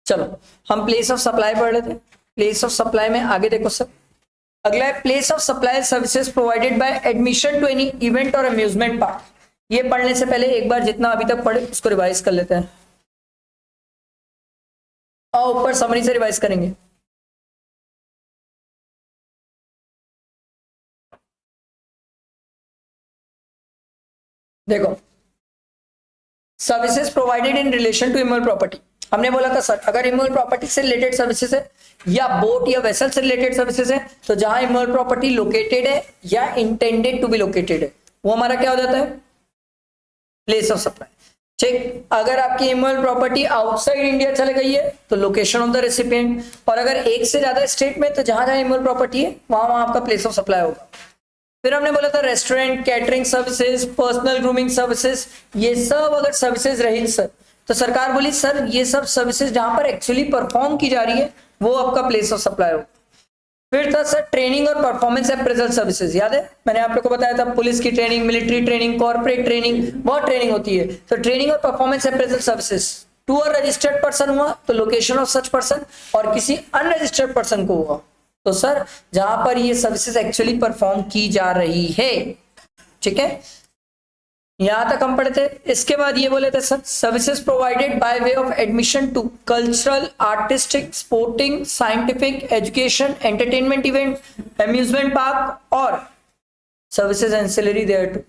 चलो हम place of supply पढ़ रहे थे। प्लेस ऑफ सप्लाई में आगे देखो सर, अगला है place of supply services provided by admission to any event और अम्यूजमेंट पार्क। ये पढ़ने से पहले एक बार जितना अभी तक पढ़े उसको रिवाइज कर लेते हैं और ऊपर समरी से रिवाइज करेंगे। देखो, services provided in relation to immovable property, हमने बोला था सर अगर इमूवेबल प्रॉपर्टी से रिलेटेड सर्विसेज है या बोट या वेसल से रिलेटेड सर्विसेज है तो जहां इमूवेबल प्रॉपर्टी लोकेटेड है या इंटेंडेड टू बी लोकेटेड है वो हमारा क्या हो जाता है, प्लेस ऑफ सप्लाई। ठीक, अगर आपकी इमूवेबल प्रॉपर्टी आउटसाइड इंडिया चले गई है तो लोकेशन ऑफ द रेसिपिएंट, और अगर एक से ज्यादा स्टेट में तो जहां जहां इमूवेबल प्रॉपर्टी है वहां वहां आपका प्लेस ऑफ सप्लाई होगा। फिर हमने बोला था restaurant, catering services, personal grooming services, ये सब अगर सर्विसेज रही सर तो सरकार बोली सर ये सब सर्विसेज जहां पर एक्चुअली परफॉर्म की जा रही है वो आपका प्लेस ऑफ सप्लाई होगा। फिर था सर ट्रेनिंग और परफॉर्मेंस अप्रेजल सर्विसेज, याद है मैंने आप लोग को बताया था पुलिस की training, military training, corporate training, बहुत ट्रेनिंग होती है। तो ट्रेनिंग और performance appraisal services to a registered person हुआ तो लोकेशन ऑफ सच पर्सन, और किसी अनरजिस्टर्ड पर्सन को हुआ तो सर जहां पर ये सर्विसेज एक्चुअली परफॉर्म की जा रही है। ठीक है, यहां तक हम पढ़े थे। इसके बाद ये बोले थे sir services provided by way of admission to cultural, artistic, sporting, scientific, education, entertainment event, amusement park और सर्विसेज एंसिलरी देयर टू।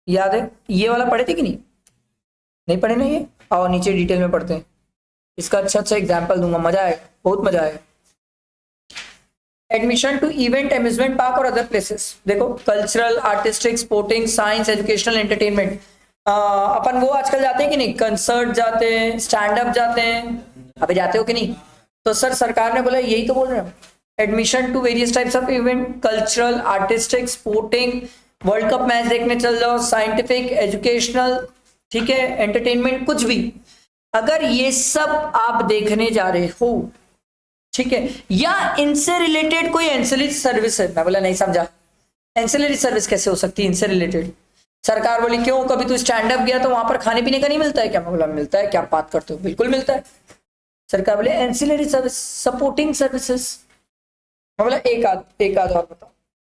याद है ये वाला पढ़े थे कि नहीं पढ़े ना ये? आओ नीचे डिटेल में पढ़ते हैं, इसका अच्छा एग्जाम्पल दूंगा, मजा आएगा, बहुत मजा आएगा। Admission to event, amusement park और अदर प्लेसेस, देखो cultural, artistic, sporting, science, educational, entertainment, अपन वो आजकल जाते हैं कि नहीं, कंसर्ट जाते हैं, स्टैंड अप जाते हैं, अभी जाते हो कि नहीं? तो सर सरकार ने बोला यही तो बोल रहे हैं, admission to various types of event, cultural, artistic, sporting, world cup match देखने चल जाओ, साइंटिफिक, एजुकेशनल, ठीक है, एंटरटेनमेंट, कुछ भी अगर ये सब आप देखने जा रहे हो, ठीक है, या इनसे रिलेटेड कोई एंसिलरी सर्विस है, मैं बोला नहीं समझा, एंसिलरी सर्विस कैसे हो सकती है इनसे रिलेटेड? सरकार बोली क्यों, कभी तू स्टैंड अप गया तो वहां पर खाने पीने का नहीं मिलता है क्या? मैं बोला मिलता है, क्या बात करते हो, बिल्कुल मिलता है। सरकार बोले एंसिलरी सर्विस, सपोर्टिंग सर्विसेज, मैं बोला एक आध और बताओ।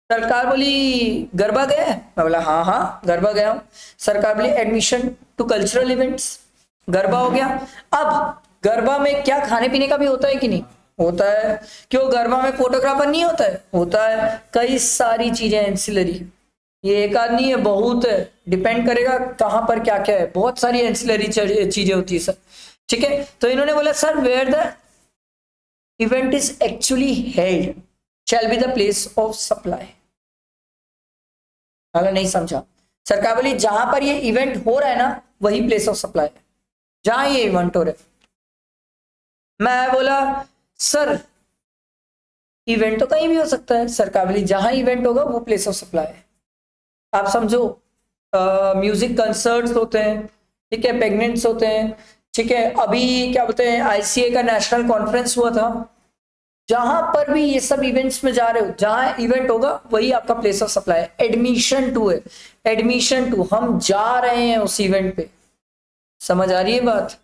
सरकार बोली गरबा गया है, मैं बोला हाँ हाँ गरबा गया हूं। सरकार बोली admission to cultural events, garba हो गया। अब गरबा में क्या खाने पीने का भी होता है कि नहीं? होता है। क्यों गरबा में फोटोग्राफर नहीं होता है? होता है। कई सारी चीजें एंसिलरी, ये एक आध नहीं है, बहुत है, डिपेंड करेगा कहां पर क्या क्या है, बहुत सारी एंसिलरी चीजें होती है सर। ठीक है, तो इन्होंने बोला sir where the event is actually held shall be the place of supply. अगर नहीं समझा, सरकार बोली जहां पर ये इवेंट हो रहा है ना वही प्लेस ऑफ सप्लाई है, जहां ये इवेंट हो रहा है। मैं बोला सर इवेंट तो कहीं भी हो सकता है। सरकार बोली जहां इवेंट होगा वो प्लेस ऑफ सप्लाई है। आप समझो म्यूजिक कंसर्ट्स होते हैं, ठीक है, प्रेगनेंट्स होते हैं, ठीक है, अभी क्या बोलते हैं आईसीए का नेशनल कॉन्फ्रेंस हुआ था, जहां पर भी ये सब इवेंट्स में जा रहे हो, जहां इवेंट होगा वही आपका प्लेस ऑफ सप्लाई है। एडमिशन टू है, एडमिशन टू, हम जा रहे हैं उस इवेंट पे, समझ आ रही है बात?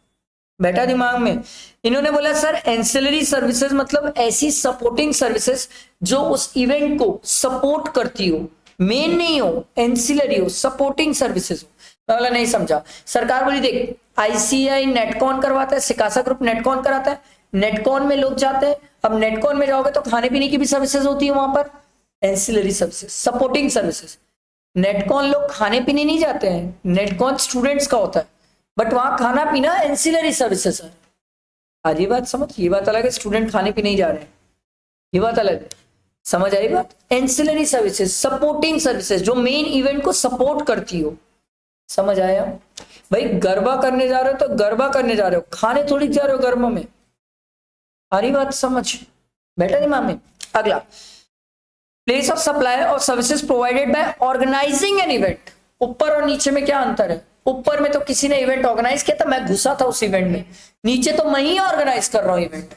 बैठा दिमाग में? इन्होंने बोला सर एंसिलरी सर्विसेज मतलब ऐसी सपोर्टिंग सर्विसेज जो उस इवेंट को सपोर्ट करती हो, मेन नहीं हो, एंसिलरी हो, सपोर्टिंग सर्विसेज हो। मैं बोला नहीं समझा। सरकार बोली देख आईसीआई नेटकॉन करवाता है, सिकासा ग्रुप नेटकॉन कराता है, नेटकॉन में लोग जाते हैं, अब नेटकॉन में जाओगे तो खाने पीने की भी सर्विसेज होती है वहां पर, एंसिलरी सर्विसेज, सपोर्टिंग सर्विसेज। नेटकॉन लोग खाने पीने नहीं जाते हैं, नेटकॉन स्टूडेंट्स का होता है, बट वहां खाना पीना एंसिलरी सर्विसेज है। आज ये बात समझ, ये बात अलग है स्टूडेंट खाने पीने ही जा रहे हैं, ये बात अलग है, समझ आई बात? एंसिलरी सर्विसेज, सपोर्टिंग सर्विसेज जो मेन इवेंट को सपोर्ट करती हो, समझ आया? भाई गरबा करने जा रहे हो तो गरबा करने जा रहे हो, खाने थोड़ी जा रहे हो गरबा में, आ रही बात समझ? बैठा दिमाग में? अगला प्लेस ऑफ सप्लाई और services provided by organising an event. ऊपर और नीचे में क्या अंतर है? ऊपर में तो किसी ने इवेंट ऑर्गेनाइज किया था, मैं घुसा था उस इवेंट में, नीचे तो मैं ही ऑर्गेनाइज कर रहा हूं इवेंट।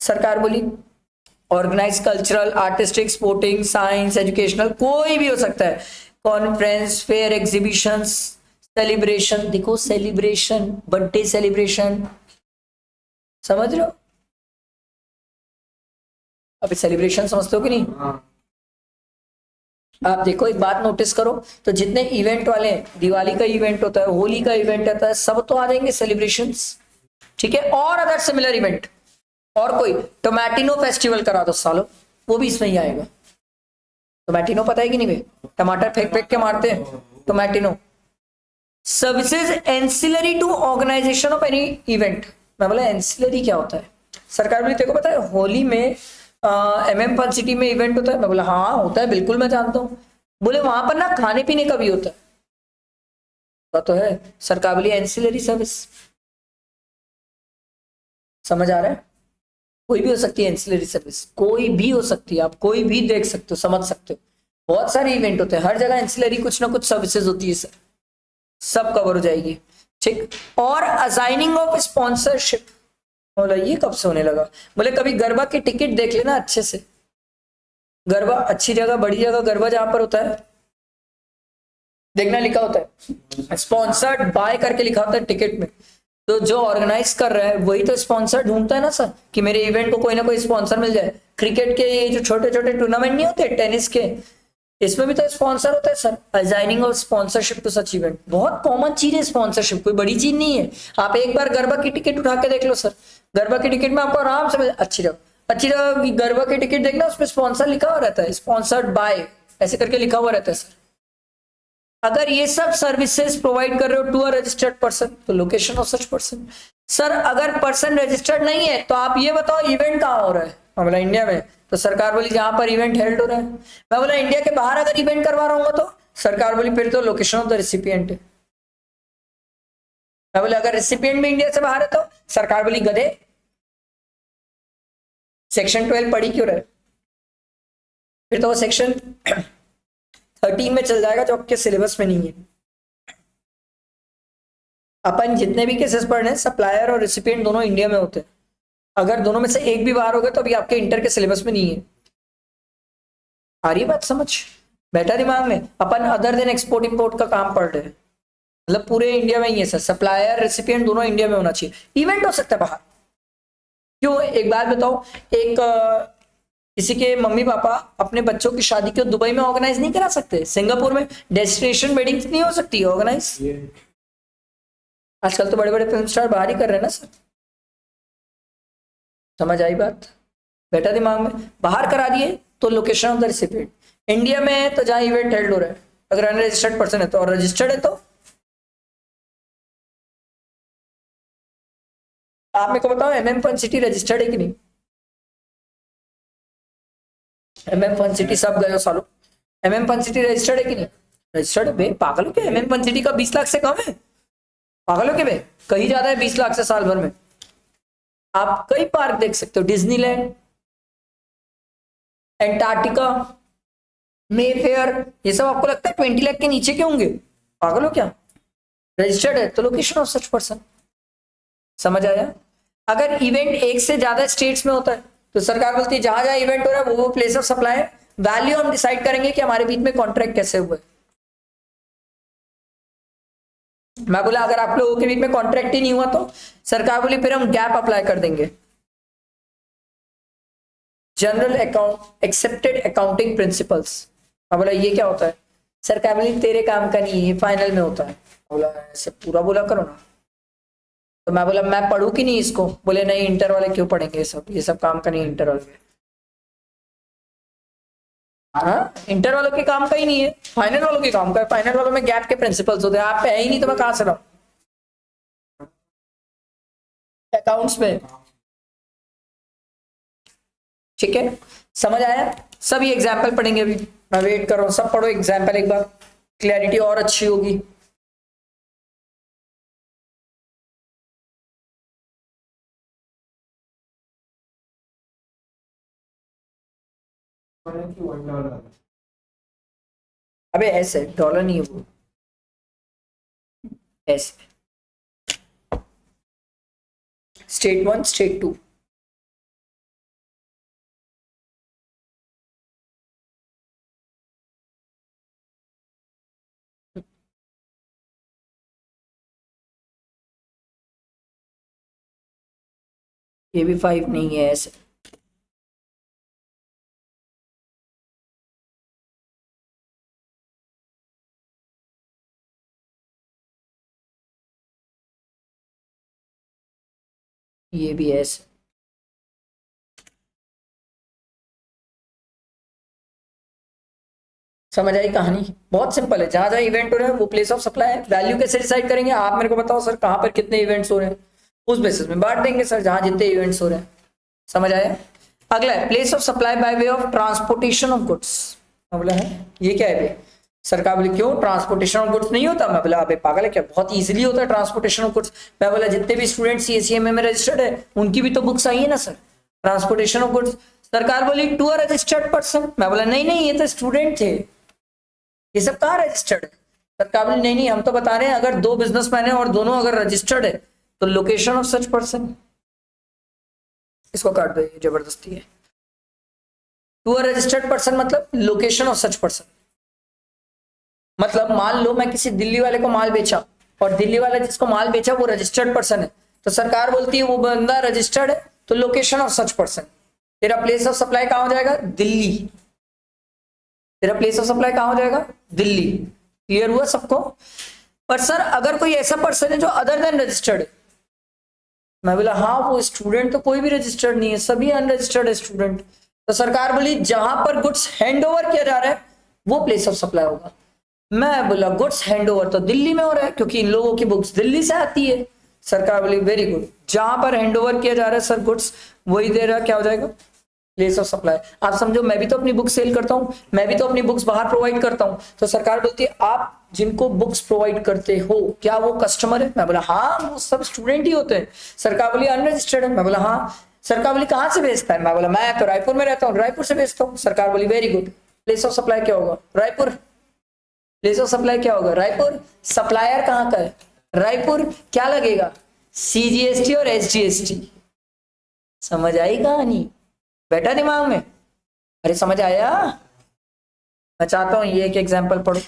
सरकार बोली organise cultural, artistic, sporting, science, educational, कोई भी हो सकता है, कॉन्फ्रेंस, फेयर, एग्जीबिशंस, सेलिब्रेशन, देखो सेलिब्रेशन, बर्थडे सेलिब्रेशन, समझ रहे हो? अभी सेलिब्रेशन समझते हो कि नहीं? आप देखो एक बात नोटिस करो, तो जितने इवेंट वाले हैं, दिवाली का इवेंट होता है, होली का इवेंट होता है, सब तो आ जाएंगे सेलिब्रेशंस, ठीक है। और अदर सिमिलर इवेंट, और कोई टोमेटिनो फेस्टिवल करा दो सालो, वो भी इसमें ही आएगा। टोमेटिनो पता है कि नहीं भाई? टमाटर फेंक फेंक के मारते हैं, Tomatino. Services ancillary to organisation of any event. मैं बोला एंसिलरी क्या होता है? सरकार बोली तेरे को पता है होली में MM फन सिटी में इवेंट होता है? मैं बोला हाँ होता है, बिल्कुल मैं जानता हूँ। बोले वहां पर ना खाने पीने का भी होता है? तो है। सरकार बोली एंसिलरी सर्विस। समझ आ रहा है? कोई भी हो सकती है एंसिलरी सर्विस, कोई भी हो सकती है, आप कोई भी देख सकते हो, समझ सकते हो। बहुत सारे इवेंट होते हैं, हर जगह एंसिलरी कुछ ना कुछ सर्विसेज होती है सर, सब कवर हो जाएगी, ठीक। और असाइनिंग ऑफ स्पॉन्सरशिप, बोला ये कब से होने लगा? बोले कभी गरबा की टिकट देख लेना अच्छे से, गरबा अच्छी जगह, बड़ी जगह गरबा जहां पर होता है, देखना लिखा होता है स्पॉन्सर्ड बाय करके, लिखा होता है टिकट में। तो जो ऑर्गेनाइज कर रहा है वही तो स्पॉन्सर ढूंढता है ना सर, कि मेरे इवेंट को कोई ना कोई स्पॉन्सर मिल जाए। क्रिकेट के ये जो छोटे छोटे टूर्नामेंट नहीं होते टेनिस के, इसमें भी तो स्पॉन्सर होता है sir, assigning of sponsorship to such event. बहुत कॉमन चीज है स्पॉन्सरशिप, कोई बड़ी चीज नहीं है। आप एक बार गरबा की टिकट उठा के देख लो सर, गरबा की टिकट में आपको आराम से अच्छी जगह गरबा की टिकट देखना, उसमें स्पॉन्सर लिखा हुआ रहता है, स्पॉन्सर्ड बाय ऐसे करके लिखा हुआ रहता है सर। अगर ये सब सर्विसेज प्रोवाइड कर रहे हो टू अ रजिस्टर्ड पर्सन, तो location of such person. Sir अगर पर्सन रजिस्टर्ड नहीं है तो आप ये बताओ इवेंट कहाँ हो रहा है? मैं बोला इंडिया में। तो सरकार बोली जहां पर इवेंट हेल्ड हो रहा है। मैं बोला इंडिया के बाहर अगर इवेंट करवा रहा हूँ तो? सरकार बोली फिर तो लोकेशन ऑफ द रेसिपिएंट है। मैं बोला अगर रेसिपिएंट भी इंडिया से बाहर है तो? सरकार बोली गधे, सेक्शन 12 पढ़ी क्यों रहे? फिर तो वो सेक्शन 13 में चल जाएगा जो आपके सिलेबस में नहीं है। अपन जितने भी केसेस पढ़ रहे हैं, सप्लायर और रेसिपिएंट दोनों इंडिया में होते हैं। अगर दोनों में से एक भी बाहर हो गए तो अभी आपके इंटर के सिलेबस में नहीं है। आ रही बात समझ? बैठा दिमाग में? अपन अदर देन एक्सपोर्ट इंपोर्ट का काम पढ़ रहे हैं, मतलब पूरे इंडिया में ही है सर, सप्लायर रेसिपिएंट दोनों इंडिया में होना चाहिए। इवेंट हो सकता है बाहर, क्यों? एक बात बताओ, एक किसी के मम्मी पापा अपने बच्चों की शादी को दुबई में ऑर्गेनाइज नहीं करा सकते? सिंगापुर में डेस्टिनेशन वेडिंग नहीं हो सकती ऑर्गेनाइज? आजकल तो बड़े बड़े फिल्म स्टार बाहर ही कर रहे हैं ना सर। समझ आई बात? बैठा दिमाग में? बाहर करा दिए तो location of the recipient, India में है तो जहां इवेंट हेल्ड हो रहा है, अगर अनरजिस्टर्ड पर्सन है तो, और रजिस्टर्ड है तो? आप मेरे को बताओ MM फन सिटी रजिस्टर्ड है कि नहीं? MM फन सिटी सब गए हो सालों, MM फन सिटी रजिस्टर्ड है कि नहीं? रजिस्टर्ड है बे, पागल हो क्या? MM फन सिटी का 20 लाख से कम है? पागल हो क्या बे? कहीं ज्यादा है 20 लाख से साल भर में। आप कई पार्क देख सकते हो, डिज्नीलैंड, एंटार्क्टिका, मेफेयर, ये सब आपको लगता है 20 लाख के नीचे के होंगे? पागल हो क्या? रजिस्टर्ड है तो लोकेशन ऑफ सच पर्सन। समझ आया? अगर इवेंट एक से ज्यादा स्टेट्स में होता है तो सरकार बोलती है जहां जहां इवेंट हो रहा है वो प्लेस ऑफ सप्लाई है, वैल्यू हम डिसाइड करेंगे कि हमारे बीच में कॉन्ट्रैक्ट कैसे हुए। मैं बोला अगर आप लोगों के बीच में कॉन्ट्रैक्ट ही नहीं हुआ तो? सरकार बोली फिर हम गैप अप्लाई कर देंगे, general account accepted accounting principles. मैं बोला ये क्या होता है? सरकार बोली तेरे काम का नहीं है, फाइनल में होता है। बोला ऐसे पूरा बोला करो ना। तो मैं बोला मैं पढ़ू कि नहीं इसको? बोले नहीं इंटर वाले क्यों पढ़ेंगे ये सब काम का नहीं इंटर वाले। हाँ इंटर वालों के काम का ही नहीं है, फाइनल वालों के काम का है। फाइनल वालों में गैप के प्रिंसिपल्स होते हैं, आप पे है ही नहीं तो मैं कहां से लाऊं अकाउंट्स में? ठीक है, समझ आया? सभी एग्जाम्पल पढ़ेंगे अभी, मैं वेट कर रहा हूं, सब पढ़ो एग्जाम्पल एक बार, क्लैरिटी और अच्छी होगी। अबे ऐसे डॉलर नहीं है वो, ऐसे स्टेट 1 स्टेट 2। ये भी 5 नहीं है ऐसे। ये भी है ऐसे। समझ आई कहानी? बहुत सिंपल है, जहां जहां इवेंट हो रहे हैं वो प्लेस ऑफ सप्लाई है। वैल्यू कैसे डिसाइड करेंगे? आप मेरे को बताओ सर, कहां पर कितने इवेंट्स हो रहे हैं, उस बेसिस में बांट देंगे सर, जहां जितने इवेंट्स हो रहे हैं। समझ आया? अगला है place of supply bye way of transportation of goods. मैं बोला है ये क्या है भाई? सरकार बोली क्यों ट्रांसपोर्टेशन ऑफ गुड्स नहीं होता? मैं बोला अबे पागल है क्या, बहुत इजीली होता है ट्रांसपोर्टेशन ऑफ गुड्स। मैं बोला जितने भी स्टूडेंट सीएसीएमए में रजिस्टर्ड है उनकी भी तो बुक्स आई है ना सर, ट्रांसपोर्टेशन ऑफ गुड्स। सरकार बोली टू अ रजिस्टर्ड पर्सन। मैं बोला नहीं नहीं, ये तो स्टूडेंट थे, ये सब कहाँ रजिस्टर्ड है? सरकार बोली नहीं नहीं, हम तो बता रहे हैं अगर दो बिजनेसमैन है और दोनों अगर रजिस्टर्ड है तो लोकेशन ऑफ सच पर्सन। इसको काट दो, ये जबरदस्ती है। टू अ रजिस्टर्ड पर्सन मतलब लोकेशन ऑफ सच पर्सन। मतलब मान लो मैं किसी दिल्ली वाले को माल बेचा और दिल्ली वाला जिसको माल बेचा वो रजिस्टर्ड पर्सन है, तो सरकार बोलती है वो बंदा रजिस्टर्ड है तो लोकेशन ऑफ सच पर्सन। तेरा प्लेस ऑफ सप्लाई कहां हो जाएगा? दिल्ली। तेरा प्लेस ऑफ सप्लाई कहां हो जाएगा? दिल्ली। क्लियर हुआ सबको? पर सर अगर कोई ऐसा पर्सन है जो अदर देन रजिस्टर्ड है, मैं बोला हाँ वो स्टूडेंट तो कोई भी रजिस्टर्ड नहीं है, सभी अनरजिस्टर्ड है स्टूडेंट। तो सरकार बोली जहां पर गुड्स हैंड ओवर किया जा रहा है वो प्लेस ऑफ सप्लाई होगा। मैं बोला गुड्स हैंड ओवर तो दिल्ली में हो रहा है क्योंकि इन लोगों की बुक्स दिल्ली से आती है। सरकार बोली वेरी गुड, जहां पर हैंड ओवर किया जा रहा है सर गुड्स, वही दे रहा क्या हो जाएगा? Place of supply. आप समझो मैं भी तो अपनी बुक सेल करता हूं, मैं भी तो अपनी बुक्स बाहर प्रोवाइड करता हूं, तो सरकार बोलती है आप जिनको बुक्स प्रोवाइड करते हो क्या वो कस्टमर है? मैं बोला हाँ वो सब स्टूडेंट ही होते हैं। सरकार बोली अनरजिस्टर्ड है। मैं बोला हाँ। सरकार बोली कहां से बेचता है? मैं बोला मैं तो रायपुर में रहता हूँ, रायपुर से बेचता हूँ। सरकार बोली very good, place of supply क्या होगा? रायपुर। प्लेस ऑफ सप्लाई क्या होगा? रायपुर। सप्लायर कहाँ का है? रायपुर। क्या लगेगा? सीजीएसटी और एसजीएसटी। समझ आई कहानी? बैठा दिमाग में? अरे समझ आया? मैं चाहता हूं ये एक एग्जांपल पढ़ो,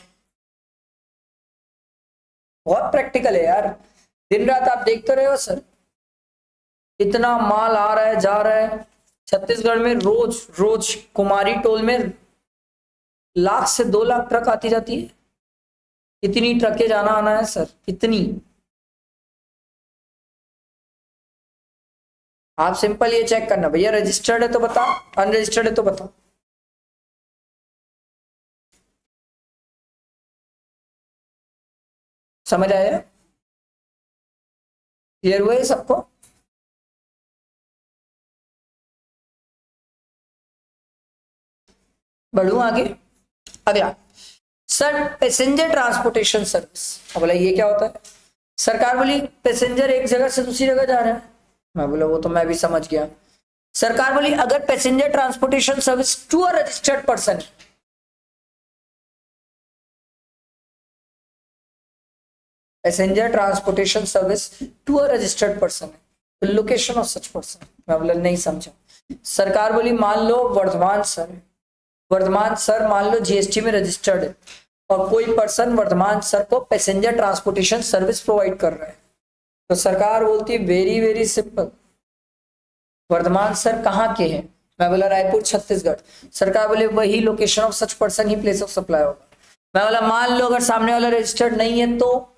बहुत प्रैक्टिकल है यार। दिन रात आप देखते रहे हो सर, इतना माल आ रहा है जा रहा है। छत्तीसगढ़ में रोज रोज कुमारी टोल में 1 से 2 लाख ट्रक आती जाती है। इतनी ट्रकें जाना आना है सर, इतनी। आप सिंपल ये चेक करना भैया रजिस्टर्ड है तो बताओ, अनरजिस्टर्ड है तो बताओ। समझ आया? क्लियर हुआ ये सबको? बढ़ू आगे। अगला सर पैसेंजर ट्रांसपोर्टेशन सर्विस। बोला ये क्या होता है? सरकार बोली पैसेंजर एक जगह से दूसरी जगह जा रहा है। मैं बोला वो तो मैं भी समझ गया। सरकार बोली अगर passenger transportation service to a registered person, passenger transportation service to a registered person है, लोकेशन ऑफ सच पर्सन। मैं बोला नहीं समझा। सरकार बोली मान लो वर्धमान सर, वर्धमान सर मान लो जीएसटी में रजिस्टर्ड है और कोई पर्सन वर्धमान सर को पैसेंजर ट्रांसपोर्टेशन सर्विस प्रोवाइड कर रहा है, तो सरकार बोलती है very very simple, Vardhaman sir कहाँ के हैं? मैं बोला रायपुर छत्तीसगढ़। सरकार बोले वही location of such person he place of supply होगा। मैं बोला मान लो अगर सामने वाला रजिस्टर्ड नहीं है तो?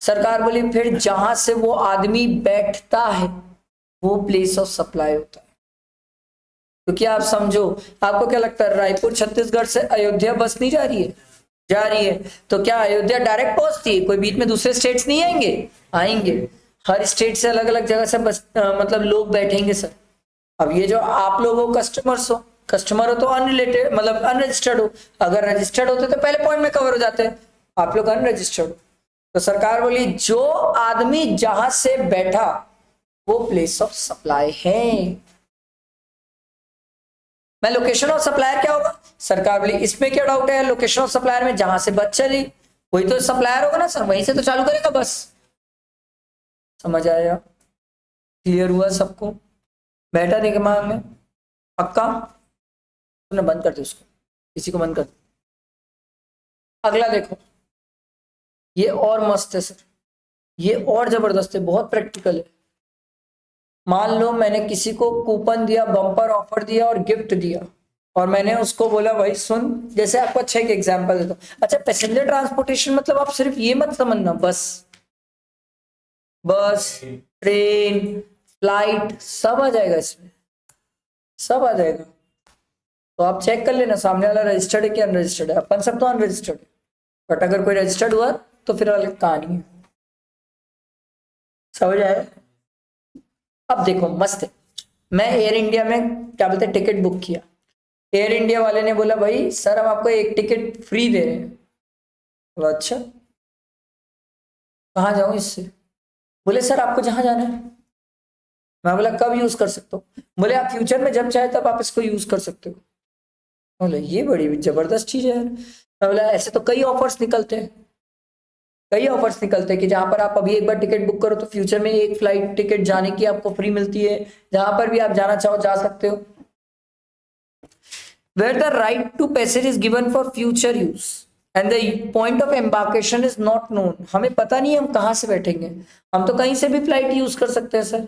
सरकार बोली फिर जहां से वो आदमी बैठता है वो प्लेस ऑफ सप्लाई होता है। क्योंकि आप समझो, आपको क्या लगता है रायपुर छत्तीसगढ़ से अयोध्या बस नहीं जा रही है? जा रही है। तो क्या अयोध्या डायरेक्ट पहुंचती है? कोई बीच में दूसरे स्टेट्स नहीं आएंगे? आएंगे। हर स्टेट से अलग अलग जगह से बस मतलब लोग बैठेंगे सर। अब ये जो आप लोग हो कस्टमर्स हो, कस्टमर हो तो अनरिलेटेड मतलब अनरजिस्टर्ड हो, अगर रजिस्टर्ड होते तो पहले पॉइंट में कवर हो जाते हैं, आप लोग अनरजिस्टर्ड हो। तो सरकार बोली जो आदमी जहां से बैठा वो प्लेस ऑफ सप्लाई है। मैं लोकेशन ऑफ सप्लायर क्या होगा? सरकार बोली इसमें क्या डाउट है, लोकेशन ऑफ सप्लायर में जहां से बस चली वही तो सप्लायर होगा ना सर, वहीं से तो चालू करेगा बस। समझ आया? क्लियर हुआ सबको? बैठा नहीं दिमाग में? पक्का? तुमने बंद कर दो उसको, किसी को बंद कर दो। अगला देखो, ये और मस्त है सर, ये और जबरदस्त है, बहुत प्रैक्टिकल है। मान लो मैंने किसी को कूपन दिया, बम्पर ऑफर दिया और गिफ्ट दिया, और मैंने उसको बोला भाई सुन, जैसे आपको अच्छा एक एग्जांपल देता हूं। अच्छा, पैसेंजर ट्रांसपोर्टेशन मतलब आप सिर्फ ये मत समझना, बस ट्रेन फ्लाइट सब आ जाएगा इसमें, सब आ जाएगा। तो आप चेक कर लेना सामने वाला रजिस्टर्ड है कि अनरजिस्टर्ड है। अपन सब तो अनरजिस्टर्ड है, बट अगर कोई रजिस्टर्ड हुआ तो फिर अलग कहानी है। समझ आया? अब देखो मस्त है, मैं एयर इंडिया में क्या बोलते हैं टिकट बुक किया। एयर इंडिया वाले ने बोला भाई सर हम आपको एक टिकट फ्री दे रहे हैं। बोला अच्छा, कहाँ जाऊं इससे? बोले सर आपको जहां जाना है। मैं बोला कब यूज कर सकता हूँ? बोले आप फ्यूचर में जब चाहे तब आप इसको यूज कर सकते हो। बोले ये बड़ी जबरदस्त चीज है यार। मैं बोला ऐसे तो कई ऑफर्स निकलते हैं, कई ऑफर्स निकलते हैं कि जहां पर आप अभी एक बार टिकट बुक करो तो फ्यूचर में एक फ्लाइट टिकट जाने की आपको फ्री मिलती है, जहां पर भी आप जाना चाहो जा सकते हो। Where the right to passage is given for future use and the point of embarkation is not known। हमें पता नहीं हम कहां से बैठेंगे, हम तो कहीं से भी फ्लाइट यूज कर सकते हैं सर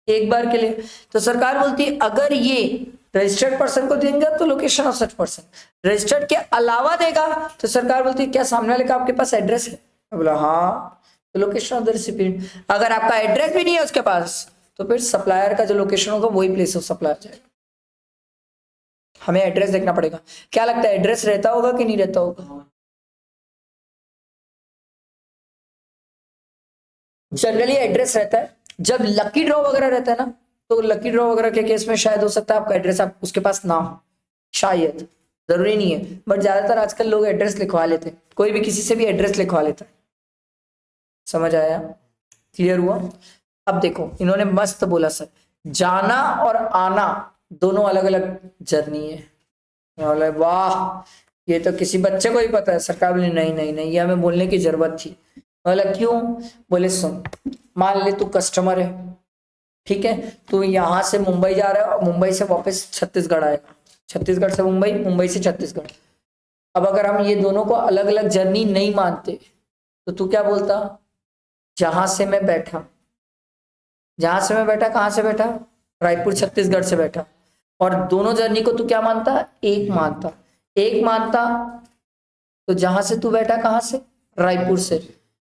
एक बार के लिए। तो सरकार बोलती है अगर ये रजिस्टर्ड पर्सन को देंगे तो location of such person, registered के अलावा देगा तो सरकार बोलती है क्या सामने वाले का आपके पास एड्रेस है? बोला हाँ, तो लोकेशन ऑफ द रिसिपिएंट। अगर आपका एड्रेस भी नहीं है उसके पास तो फिर सप्लायर का जो लोकेशन होगा वही प्लेस ऑफ सप्लाई हो जाएगा। हमें एड्रेस देखना पड़ेगा। क्या लगता है एड्रेस रहता होगा कि नहीं रहता होगा? जनरली एड्रेस रहता है। जब लकी ड्रॉ वगैरह रहता है ना, तो लकी ड्रॉ वगैरह के केस में शायद हो सकता है आपका एड्रेस आप उसके पास ना हो, शायद, जरूरी नहीं है, बट ज्यादातर आजकल लोग एड्रेस लिखवा लेते हैं, कोई भी किसी से भी एड्रेस लिखवा लेता है। समझ आया? क्लियर हुआ? अब देखो इन्होंने मस्त बोला सर, जाना और आना दोनों अलग अलग जर्नी है। बोले वाह, ये तो किसी बच्चे को ही पता है। सरकार बोली नहीं नहीं नहीं, ये हमें बोलने की जरूरत थी। बोला क्यों? बोले सुन, मान ले तू कस्टमर है, ठीक है, तू यहाँ से मुंबई जा रहा है और मुंबई से वापस छत्तीसगढ़ आएगा, छत्तीसगढ़ से मुंबई, मुंबई से छत्तीसगढ़। अब अगर हम ये दोनों को अलग अलग जर्नी नहीं मानते तो तू क्या बोलता? जहां से मैं बैठा, जहां से मैं बैठा, कहां से बैठा? रायपुर छत्तीसगढ़ से बैठा। और दोनों जर्नी को तू क्या मानता? एक मानता। एक मानता तो जहां से तू बैठा कहां से? रायपुर से।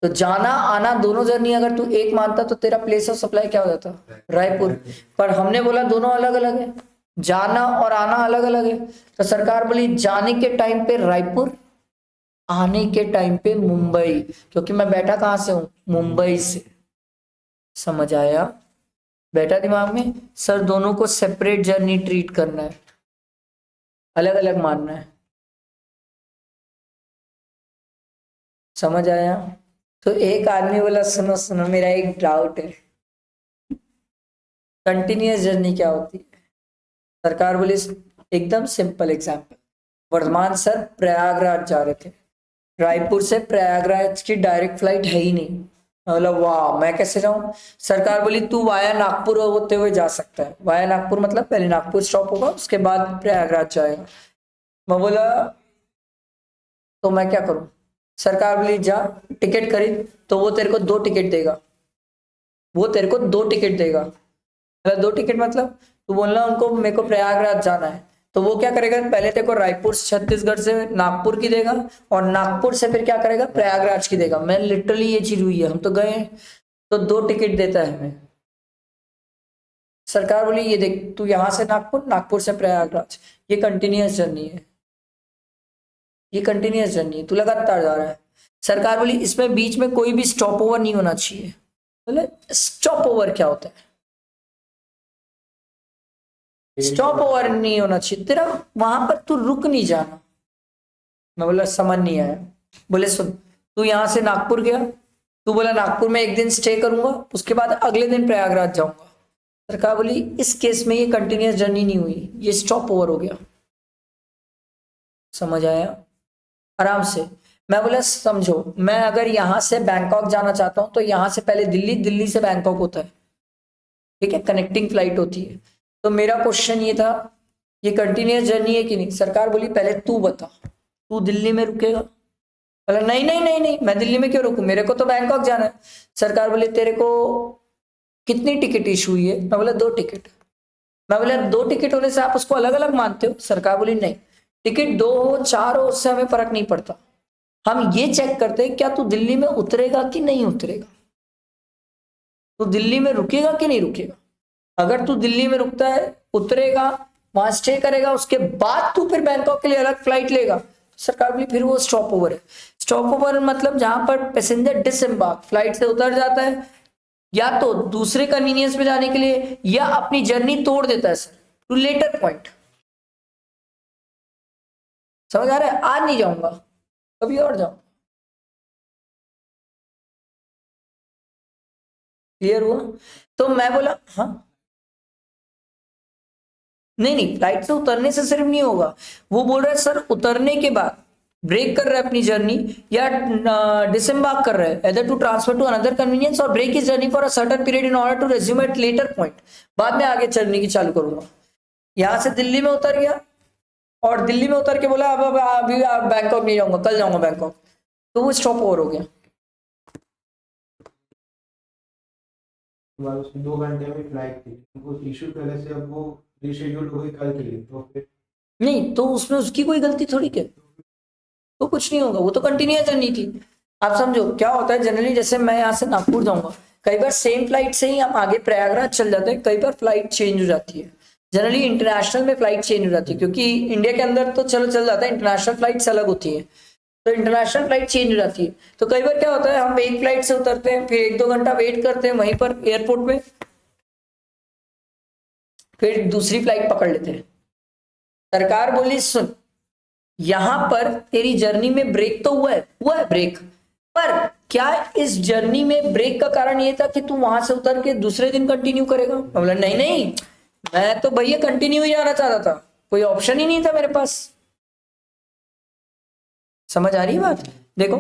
तो जाना आना दोनों जर्नी अगर तू एक मानता तो तेरा प्लेस ऑफ सप्लाई क्या हो जाता? रायपुर। पर हमने बोला दोनों अलग अलग है, जाना और आना अलग अलग है। तो सरकार बोली जाने के टाइम पे रायपुर, आने के टाइम पे मुंबई, क्योंकि मैं बैठा कहां से हूं? मुंबई से। समझ आया? बैठा दिमाग में? सर दोनों को सेपरेट जर्नी ट्रीट करना है, अलग अलग मानना है। समझ आया? तो एक आदमी बोला सुनो सुनो मेरा एक डाउट है, कंटिन्यूअस जर्नी क्या होती है? सरकार बोली एकदम simple example, Vardhaman sir Prayagraj जा रहे थे, रायपुर से प्रयागराज की डायरेक्ट फ्लाइट है ही नहीं। मतलब वाह मैं कैसे जाऊं? सरकार बोली तू वाया नागपुर होते हुए जा सकता है। वाया नागपुर मतलब पहले नागपुर स्टॉप होगा उसके बाद प्रयागराज जाएगा। मैं बोला तो मैं क्या करूं? सरकार बोली जा टिकट खरीद, तो वो तेरे को दो टिकट देगा, वो तेरे को दो टिकट देगा। मतलब दो टिकट मतलब तू बोलना उनको मेरे को प्रयागराज जाना है, तो वो क्या करेगा पहले तेरे को रायपुर छत्तीसगढ़ से नागपुर की देगा और नागपुर से फिर क्या करेगा प्रयागराज की देगा। मैं लिटरली ये चीज हुई है, हम तो गए तो दो टिकट देता है हमें। सरकार बोली ये देख तू यहां से नागपुर, नागपुर से प्रयागराज, ये कंटिन्यूअस जर्नी है, ये कंटिन्यूअस जर्नी है, तू लगातार जा रहा है। सरकार बोली इसमें बीच में कोई भी स्टॉप ओवर नहीं होना चाहिए। बोले स्टॉप ओवर क्या होता है? स्टॉप ओवर नहीं होना चाहिए, तेरा वहां पर तू रुक नहीं जाना। मैं बोला समझ नहीं आया। बोले सुन, तू यहां से नागपुर गया, तू बोला नागपुर में एक दिन स्टे करूंगा उसके बाद अगले दिन प्रयागराज जाऊंगा। सरकार बोली इस केस में ये कंटिन्यूअस जर्नी नहीं हुई, ये स्टॉप ओवर हो गया। समझ आया? आराम से। मैं बोला समझो, मैं अगर यहां से बैंकॉक जाना चाहता हूं तो यहां से पहले दिल्ली, दिल्ली से बैंकॉक होता है, ठीक है, कनेक्टिंग फ्लाइट होती है। तो मेरा क्वेश्चन ये था ये कंटिन्यूअस जर्नी है कि नहीं? सरकार बोली पहले तू बता, तू दिल्ली में रुकेगा? बोला नहीं नहीं नहीं नहीं, मैं दिल्ली में क्यों रुकूं, मेरे को तो बैंकॉक जाना है। सरकार बोली तेरे को कितनी टिकट इशू हुई है? मैं बोला 2 टिकट। मैं बोला 2 टिकट होने से आप उसको अलग अलग मानते हो? सरकार बोली नहीं, टिकट 2 हो 4 हो उससे हमें फर्क नहीं पड़ता, हम ये चेक करते हैं क्या तू दिल्ली में उतरेगा कि नहीं उतरेगा, तू दिल्ली में रुकेगा कि नहीं रुकेगा। अगर तू दिल्ली में रुकता है, उतरेगा, वहां स्टे करेगा, उसके बाद तू फिर बैंकॉक के लिए अलग फ्लाइट लेगा, तो सरकार बोली फिर वो स्टॉप ओवर है। स्टॉप ओवर मतलब जहां पर पैसेंजर डिसएम्बार्क, फ्लाइट से उतर जाता है या तो दूसरे कन्वीनियंस में जाने के लिए या अपनी जर्नी तोड़ देता है सर टू लेटर पॉइंट। समझ आ रहा है? आज नहीं जाऊंगा, कभी और जाऊंगा। क्लियर हुआ? तो मैं बोला हाँ, नहीं नहीं, फ्लाइट से उतरने से सिर्फ नहीं होगा, वो बोल रहा है सर उतरने के बाद ब्रेक कर रहा है अपनी जर्नी या डिसएम्बार्क कर रहा है, either to transfer to another convenience or break his journey for a certain period in order to resume at later point. बाद में आगे चलने की चालू करूंगा। यहां से दिल्ली में उतर गया और दिल्ली में उतर के बोला अब अभी बैंकॉक नहीं जाऊंगा, कल जाऊंगा बैंकॉक, तो वो स्टॉप ओवर हो गया। उसकी 2 घंटे में फ्लाइट थी, उनको इशू पहले से, अब वो रीशेड्यूल हो गई कल के लिए, तो फिर नहीं तो उसमें उसकी कोई गलती थोड़ी क्या, तो कुछ नहीं होगा, वो तो कंटिन्यूअस जर्नी थी। आप समझो क्या होता है जनरली, जैसे मैं यहाँ से नागपुर जाऊंगा, कई बार सेम फ्लाइट से ही हम आगे प्रयागराज चल जाते हैं, कई बार फ्लाइट चेंज हो जाती है। जनरली इंटरनेशनल में फ्लाइट चेंज हो जाती है क्योंकि इंडिया के अंदर तो चलो चल जाता है, इंटरनेशनल फ्लाइट्स अलग होती है, तो इंटरनेशनल फ्लाइट चेंज हो जाती है। तो कई बार क्या होता है, हम एक फ्लाइट से उतरते हैं, फिर 1-2 घंटा वेट करते हैं वहीं पर एयरपोर्ट में, फिर दूसरी फ्लाइट पकड़ लेते हैं। सरकार बोली सुन, यहां पर तेरी जर्नी में ब्रेक तो हुआ है ब्रेक, पर क्या इस जर्नी में ब्रेक का कारण ये था कि तू वहां से उतर के दूसरे दिन कंटिन्यू करेगा? मैं बोला नहीं नहीं, मैं तो भैया कंटिन्यू ही जाना चाहता था, कोई ऑप्शन ही नहीं था मेरे पास। समझ आ रही है बात? देखो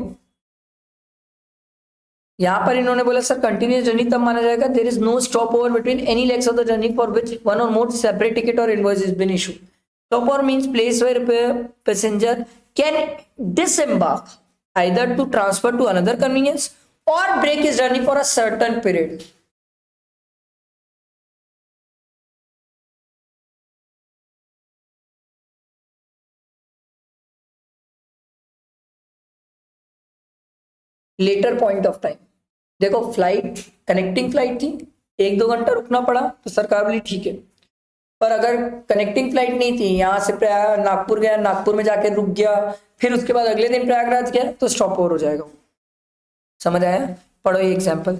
यहां पर इन्होंने बोला सर कंटिन्यूअस जर्नी तब माना जाएगा there is no stopover between any legs of the journey for which one or more separate ticket or invoice is been issue. Stopover means place where passenger can disembark either to transfer to another convenience or break his journey for a certain period. Later point of time, देखो flight connecting flight थी, 1-2 घंटा रुकना पड़ा तो सरकार बोली ठीक है, पर अगर कनेक्टिंग फ्लाइट नहीं थी, यहां से नागपुर गया, नागपुर में जाके रुक गया, फिर उसके बाद अगले दिन प्रयागराज गया, तो स्टॉप ओवर हो जाएगा। समझ आया? पढ़ो ये एग्जाम्पल।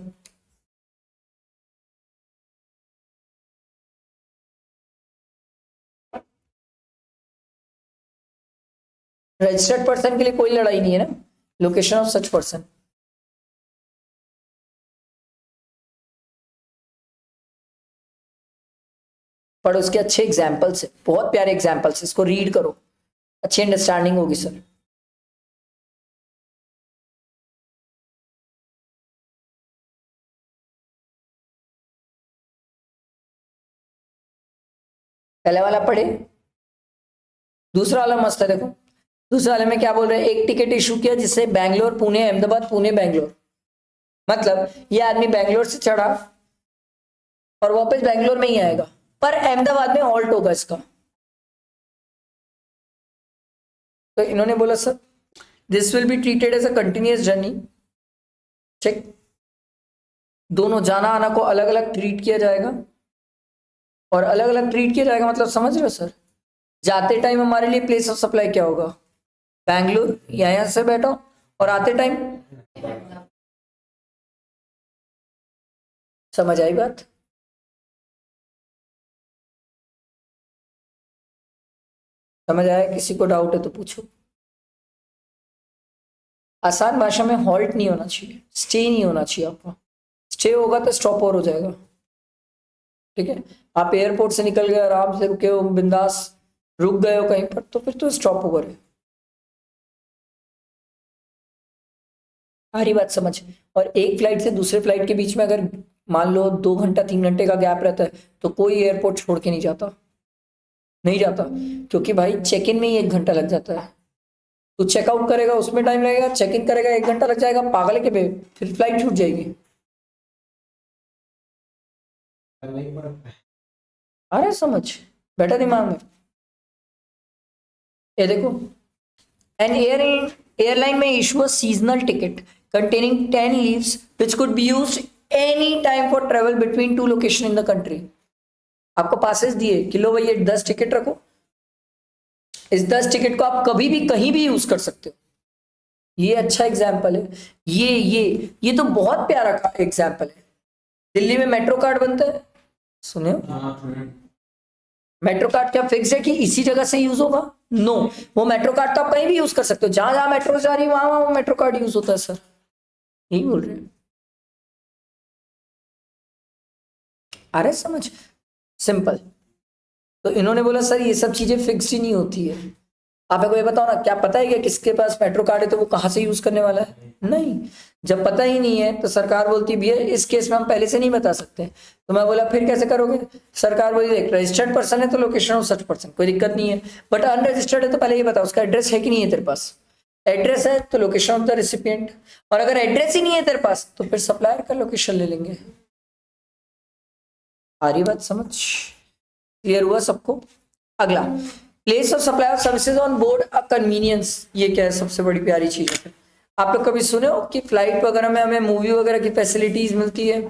रजिस्टर्ड पर्सन के लिए कोई लड़ाई नहीं है ना, लोकेशन ऑफ सच पर्सन। पढ़ो उसके अच्छे एग्जाम्पल्स है, बहुत प्यारे एग्जाम्पल्स, इसको रीड करो, अच्छी अंडरस्टैंडिंग होगी सर। पहले वाला पढ़े, दूसरा वाला मस्त है, देखो दूसरे वाले में क्या बोल रहे हैं, एक टिकट इशू किया जिससे बैंगलोर पुणे अहमदाबाद पुणे बैंगलोर, मतलब ये आदमी बैंगलोर से चढ़ा और वापस बैंगलोर में ही आएगा, पर अहमदाबाद में हॉल्ट होगा इसका। तो इन्होंने बोला sir this will be treated as a continuous journey, check, दोनों जाना आना को अलग अलग ट्रीट किया जाएगा, और अलग अलग ट्रीट किया जाएगा मतलब समझ रहे हो सर, जाते टाइम हमारे लिए प्लेस ऑफ सप्लाई क्या होगा, बैंगलोर, यहां से बैठो, और आते टाइम, समझ आई बात? समझ आया? किसी को डाउट है तो पूछो। आसान भाषा में हॉल्ट नहीं होना चाहिए, स्टे नहीं होना चाहिए आपका, स्टे होगा तो स्टॉप ओवर हो जाएगा। ठीक है, आप एयरपोर्ट से निकल गए, आराम से रुके हो, बिंदास रुक गए हो कहीं पर, तो फिर तो स्टॉप ओवर है। सारी बात समझ। और एक फ्लाइट से दूसरे फ्लाइट के बीच में अगर मान लो 2 घंटा 3 घंटे का गैप रहता है, तो कोई एयरपोर्ट छोड़ के नहीं जाता, नहीं जाता, क्योंकि भाई चेक इन में ही 1 घंटा लग जाता है, तो चेकआउट करेगा उसमें टाइम लगेगा, चेक इन करेगा 1 घंटा लग जाएगा, पागल के पे फिर फ्लाइट छूट जाएगी। नहीं पड़ता है। अरे समझ, बैठा दिमाग में। ये देखो, एन एयरलाइन में issue a seasonal ticket containing 10 leaves which could be used any time for travel between two location in the country। आपको पासेस दिए कि लो भाई ये 10 टिकट रखो, इस 10 टिकट को आप कभी भी कहीं भी यूज कर सकते हो। ये अच्छा एग्जाम्पल है। ये तो बहुत प्यारा एग्जाम्पल है। दिल्ली में मेट्रो कार्ड बनता है, सुने हो? हाँ, मेट्रो कार्ड क्या फिक्स है कि इसी जगह से यूज होगा? नो, वो मेट्रो कार्ड तो आप कहीं भी यूज कर सकते हो, जहां जहां मेट्रो जा रही है वहां वहां मेट्रो कार्ड यूज होता है सर, यही बोल रहे हैं। अरे समझ, सिंपल। तो इन्होंने बोला सर ये सब चीजें फिक्स ही नहीं होती है। आप मेरे को ये बताओ ना, क्या पता है कि किसके पास मेट्रो कार्ड है तो वो कहाँ से यूज करने वाला है? नहीं। जब पता ही नहीं है तो सरकार बोलती भैया इस केस में हम पहले से नहीं बता सकते। तो मैं बोला फिर कैसे करोगे? सरकार बोली देख रजिस्टर्ड पर्सन है तो लोकेशन ऑफ सच पर्सन, कोई दिक्कत नहीं है, बट अनरजिस्टर्ड है तो पहले ये बता उसका एड्रेस है कि नहीं है तेरे पास। एड्रेस है तो लोकेशन ऑफ द रेसिपिएंट, और अगर एड्रेस ही नहीं है तेरे पास तो फिर सप्लायर का लोकेशन ले लेंगे। आ रही बात समझ? क्लियर हुआ सबको? अगला, place of supply of services on board a convenience. ये क्या है? सबसे बड़ी प्यारी चीज है। आप लोग कभी सुने हो कि फ्लाइट वगैरह में हमें मूवी वगैरह की फैसिलिटीज मिलती है?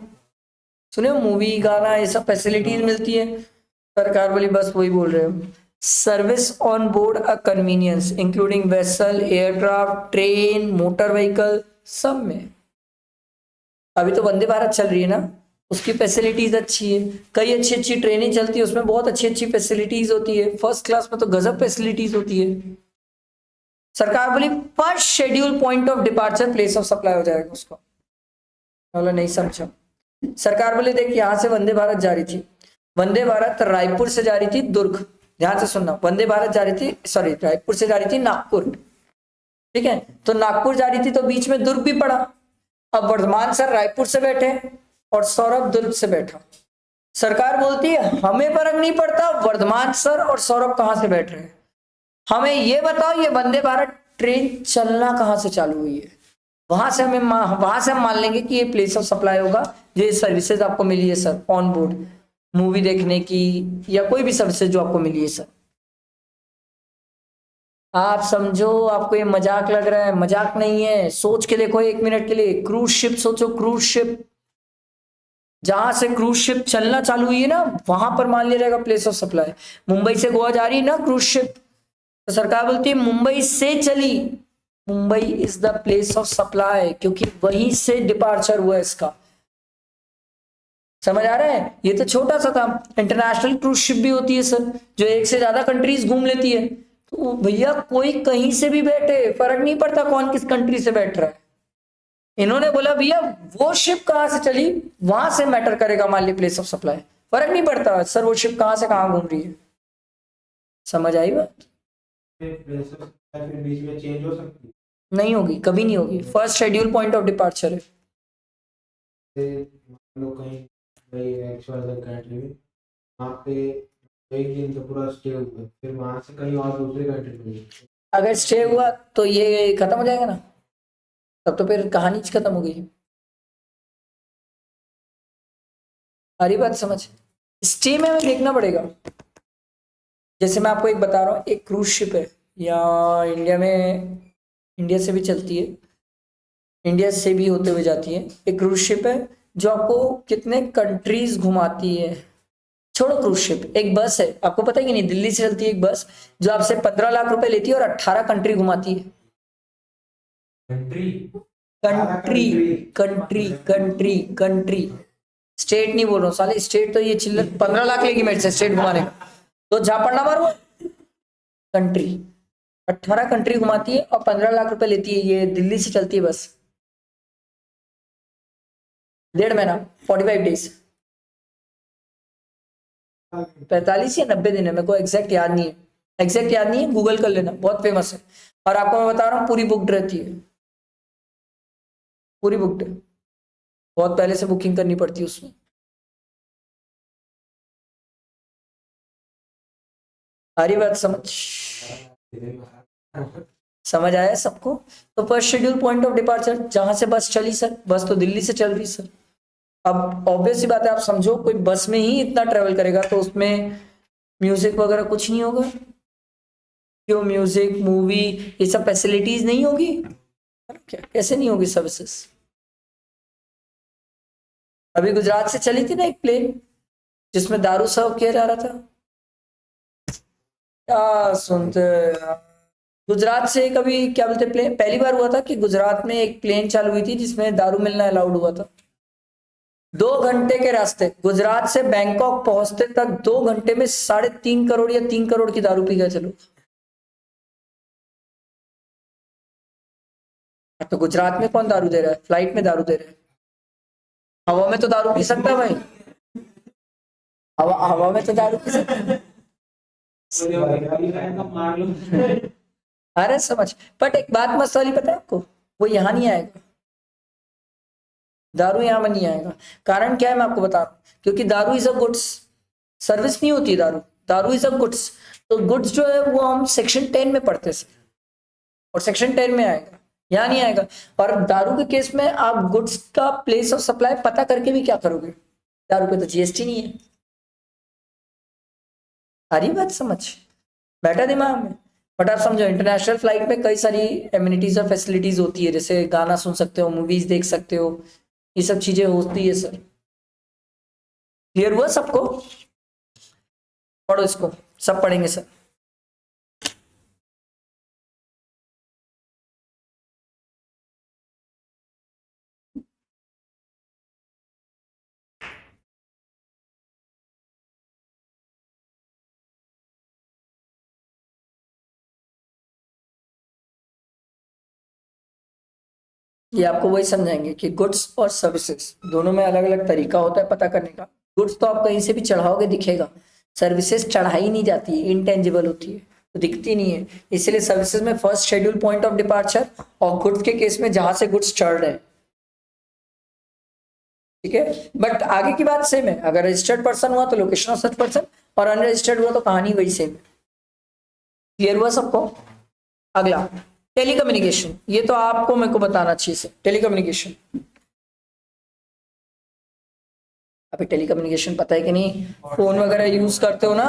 सुने हो? मूवी गाना ये सब फैसिलिटीज मिलती है। सरकार बोली बस वही बोल रहे हो, service on board a convenience including vessel, aircraft, train, motor vehicle, सब में। अभी तो वंदे भारत चल रही है ना, उसकी फैसिलिटीज अच्छी है, कई अच्छी अच्छी ट्रेनें चलती है, उसमें बहुत अच्छी अच्छी फैसिलिटीज होती है, फर्स्ट क्लास में तो गजब फैसिलिटीज होती है। सरकार बोली first schedule point of departure place of supply हो जाएगा उसको। बोला नहीं समझा। सरकार बोले देख यहां से वंदे भारत जा रही थी, वंदे भारत रायपुर से जा रही थी दुर्ग, ध्यान से सुनना, वंदे भारत जा रही थी, सॉरी रायपुर से जा रही थी नागपुर, ठीक है? तो नागपुर जा रही थी तो बीच में दुर्ग भी पड़ा। अब वर्धमान सर रायपुर से बैठे और सौरभ दुर्ग से बैठा। सरकार बोलती है हमें फर्क नहीं पड़ता वर्धमान सर और सौरभ कहां से बैठ रहे हैं, हमें ये बताओ ये वंदे भारत ट्रेन चलना कहां से चालू हुई है, वहां से हम मान लेंगे कि ये प्लेस ऑफ सप्लाई होगा। ये सर्विसेज आपको मिली है सर ऑन बोर्ड, मूवी देखने की या कोई भी सर्विसेज जो आपको मिली है सर। आप समझो आपको ये मजाक लग रहा है, मजाक नहीं है, सोच के देखो 1 मिनट के लिए। क्रूज शिप सोचो, क्रूज शिप, जहां से क्रूज शिप चलना चालू हुई है ना वहां पर मान लिया जाएगा प्लेस ऑफ सप्लाई। मुंबई से गोवा जा रही है ना क्रूज शिप, तो सरकार बोलती है मुंबई से चली, Mumbai is the place of supply क्योंकि वहीं से डिपार्चर हुआ इसका। समझ आ रहा है? ये तो छोटा सा था। इंटरनेशनल क्रूज शिप भी होती है सर जो एक से ज्यादा कंट्रीज घूम लेती है। तो भैया कोई कहीं से भी बैठे, फर्क नहीं पड़ता कौन किस कंट्री से बैठ रहा है। इन्होंने बोला भैया वो शिप कहां से चली वहां से मैटर करेगा, मान ली प्लेस ऑफ सप्लाई, फर्क नहीं पड़ता सर वो शिप कहां से कहां घूम रही है। समझ आई बात? प्लेस ऑफ सप्लाई फिर बीच में चेंज हो सकती है? नहीं होगी, कभी नहीं होगी, first schedule point of departure है। मान लो कहीं गई XYZ कंट्री में, वहाँ पे एक दिन तो पूरा स्टे हुआ, फिर वहां से कहीं और दूसरी कंट्री में गई, अगर स्टे हुआ तो ये खत्म हो जाएगा ना, तब तो फिर कहानी खत्म हो गई। सारी बात समझ, स्टे में हमें देखना पड़ेगा। जैसे मैं आपको एक बता रहा हूँ, एक क्रूज शिप है या इंडिया में, इंडिया से भी चलती है, इंडिया से भी होते हुए जाती है, एक क्रूज शिप है जो आपको कितने कंट्रीज घुमाती है। छोड़ो क्रूज शिप, एक बस है, आपको पता है कि नहीं, दिल्ली से चलती है एक बस जो आपसे 15 लाख रुपए लेती है और 18 कंट्री घुमाती है। Country country country country country, state नहीं बोल रहा हूँ साले, स्टेट तो ये चिल्लर 15 लाख लेगी मेरे से स्टेट घुमाने का, तो जा पढ़ना मारो। कंट्री 18 कंट्री घुमाती है और 15 लाख रुपए लेती है। ये दिल्ली से चलती है बस, 1.5 महीना, 45 डेज, 45 या 90 दिन है, मेरे को एग्जैक्ट याद नहीं है, एग्जैक्ट याद नहीं है, गूगल कर लेना, बहुत फेमस है। और आपको मैं बता रहा हूँ पूरी बुकड रहती है, पूरी बुकड है, बहुत पहले से बुकिंग करनी पड़ती है उसमें। सारी बात समझ आया सबको? तो first schedule point of departure जहां से बस चली सर, बस तो दिल्ली से चल रही सर, अब ऑब्वियस सी बात है, आप समझो कोई बस में ही इतना ट्रेवल करेगा तो उसमें म्यूजिक वगैरह कुछ नहीं होगा क्यों? म्यूजिक मूवी ये सब फैसिलिटीज नहीं होगी क्या? कैसे नहीं होगी सर्विसेज? अभी गुजरात से चली थी ना एक प्लेन जिसमें दारू सर्व किया जा रहा था। क्या सुनते हैं यार। गुजरात से कभी क्या बोलते प्लेन, पहली बार हुआ था कि गुजरात में एक प्लेन चालू हुई थी जिसमें दारू मिलना अलाउड हुआ था। 2 घंटे के रास्ते गुजरात से बैंकॉक पहुंचते तक 2 घंटे में 3.5 करोड़ या 3 करोड़ की दारू पी गए थे लोग। तो गुजरात में कौन दारू दे रहा है? फ्लाइट में दारू दे रहे हैं। हवा में तो दारू पी सकता है भाई, हवा में तो दारू पी सकता है। मार लो। अरे समझ, बट एक बात मस्त वाली पता है आपको, वो यहाँ नहीं आएगा, दारू यहाँ में नहीं आएगा। कारण क्या है मैं आपको बता रहा हूँ, क्योंकि दारू इज अ गुड्स, सर्विस नहीं होती दारू, दारू इज अ गुड्स। तो गुड्स जो है वो हम सेक्शन 10 में पढ़ते हैं और सेक्शन 10 में आएगा, यहाँ नहीं आएगा। और दारू के केस में आप गुड्स का प्लेस ऑफ सप्लाई पता करके भी क्या करोगे? दारू पे तो जीएसटी नहीं है। आ रही बात समझ? बैठा दिमाग में? बट आप समझो इंटरनेशनल फ्लाइट में कई सारी एम्यूनिटीज और फैसिलिटीज होती है, जैसे गाना सुन सकते हो, मूवीज देख सकते हो, ये सब चीजें होती है सर। क्लियर हुआ सबको? पढ़ो इसको, सब पढ़ेंगे सर। ये आपको वही समझाएंगे कि गुड्स और सर्विसेज दोनों में अलग अलग तरीका होता है पता करने का। गुड्स तो आप कहीं से भी चढ़ाओगे दिखेगा, सर्विसेज चढ़ाई नहीं जाती है, इनटेंजिबल होती है तो दिखती नहीं है। इसलिए सर्विसेज में first schedule point of departure, और गुड्स के केस में जहां से गुड्स चढ़ रहे हैं। ठीक है, बट आगे की बात सेम है, अगर रजिस्टर्ड पर्सन हुआ तो लोकेशन ऑफ सच पर्सन, और अनरजिस्टर्ड हुआ तो कहानी वही सेम है। क्लियर हुआ सबको? अगला टेलीकम्युनिकेशन, ये तो आपको मेरे को बताना चाहिए सर। टेलीकम्युनिकेशन, अभी टेलीकम्युनिकेशन पता है कि नहीं? फोन वगैरह यूज करते हो ना,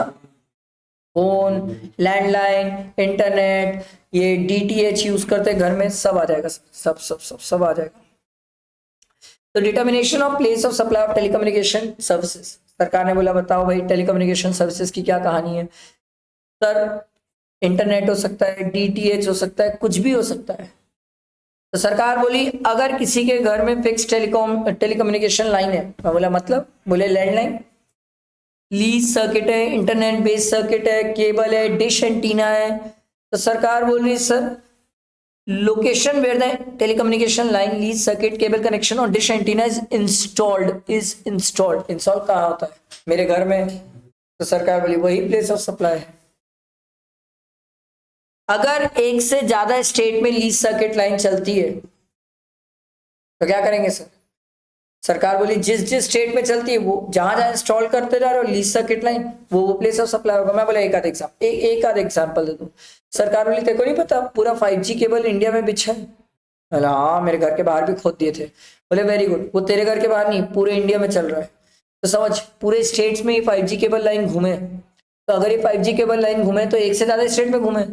फोन, लैंडलाइन, इंटरनेट, ये डीटीएच यूज करते हैं घर में, सब आ जाएगा, सब सब सब सब आ जाएगा। तो determination of place of supply of telecommunication services, सरकार ने बोला बताओ भाई टेलीकम्युनिकेशन सर्विसेज की क्या कहानी है? सर इंटरनेट हो सकता है, डीटीएच हो सकता है, कुछ भी हो सकता है। तो सरकार बोली अगर किसी के घर में फिक्स टेलीकम्युनिकेशन लाइन है, मैं बोला मतलब, बोले लैंडलाइन, लीज सर्किट है, इंटरनेट बेस्ड सर्किट है, केबल है, डिश एंटीना है, तो सरकार बोल रही sir location where the telecommunication line, lease circuit, cable connection और dish antenna is installed, install कहाँ होता है? मेरे घर में। तो सरकार बोली वही प्लेस ऑफ सप्लाई है। अगर एक से ज्यादा स्टेट में लीज सर्किट लाइन चलती है तो क्या करेंगे सर? सरकार बोली जिस जिस स्टेट में चलती है वो जहां जहां इंस्टॉल करते जा रहे हो लीज सर्किट लाइन, वो प्लेस ऑफ सप्लाई होगा। मैं बोला एक आध एग्जाम्पल दे दूं। सरकार बोली तेको नहीं पता पूरा 5G केबल इंडिया में बिछा है? बोला हाँ, मेरे घर के बाहर भी खोद दिए थे। बोले वेरी गुड, वो तेरे घर के बाहर नहीं पूरे इंडिया में चल रहा है। तो समझ पूरे स्टेट्स में ये 5G केबल लाइन घूमे, तो अगर ये 5G केबल लाइन घूमे तो एक से ज्यादा स्टेट में घूमे।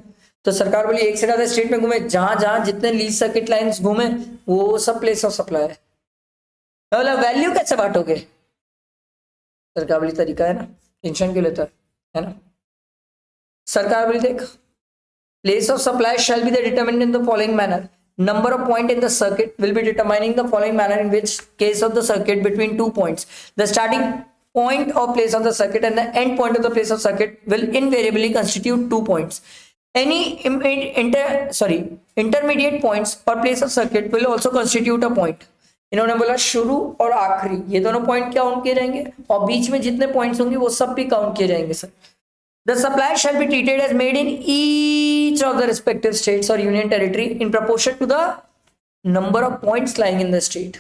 तो सरकार बोली एक से ज्यादा स्टेट में घूमे, जहां जहां जितने लीज सर्किट लाइंस घूमे वो सब प्लेस ऑफ सप्लाई है। बोला वैल्यू कैसे बांटोगे? सरकार बोली तरीका है ना, टेंशन क्यों लेता है ना। सरकार बोली देख place of supply shall be determined in the following manner. Number of point in the circuit will be determining the following manner in which case of the circuit between 2 points. The starting point of place of the circuit and the end point of the place of circuit will invariably constitute 2 points. Any intermediate points or place of circuit will also constitute a point. इन्होंने बोला शुरू और आखिरी ये दोनों point count किए जाएंगे, और बीच में जितने पॉइंट्स होंगे वो सब भी काउंट किए जाएंगे sir. The supply shall be treated as made in each of the respective states or union territory in proportion to the number of points lying in the state.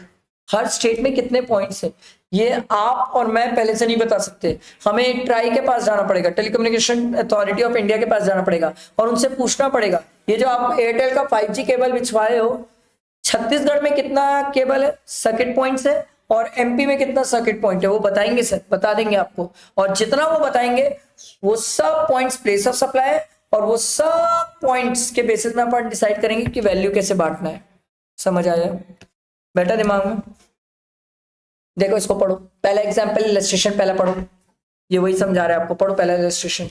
Her state में कितने points हैं ये आप और मैं पहले से नहीं बता सकते। हमें ट्राई के पास जाना पड़ेगा, टेलीकम्युनिकेशन अथॉरिटी ऑफ इंडिया के पास जाना पड़ेगा और उनसे पूछना पड़ेगा ये जो आप एयरटेल का 5G केबल बिछवाए हो, छत्तीसगढ़ में कितना केबल है सर्किट पॉइंट्स है और एमपी में कितना सर्किट पॉइंट है वो बताएंगे सर, बता देंगे आपको। और जितना वो बताएंगे वो सब पॉइंट्स प्लेस ऑफ सप्लाई है, और वो सब पॉइंट्स के बेसिस में अपन डिसाइड करेंगे कि वैल्यू कैसे बांटना है। समझ आया? बैठा दिमाग में? देखो इसको पढ़ो, पहला एग्जाम्पल इलस्ट्रेशन पहला पढ़ो, ये वही समझा रहा है आपको, पढ़ो पहला इलस्ट्रेशन।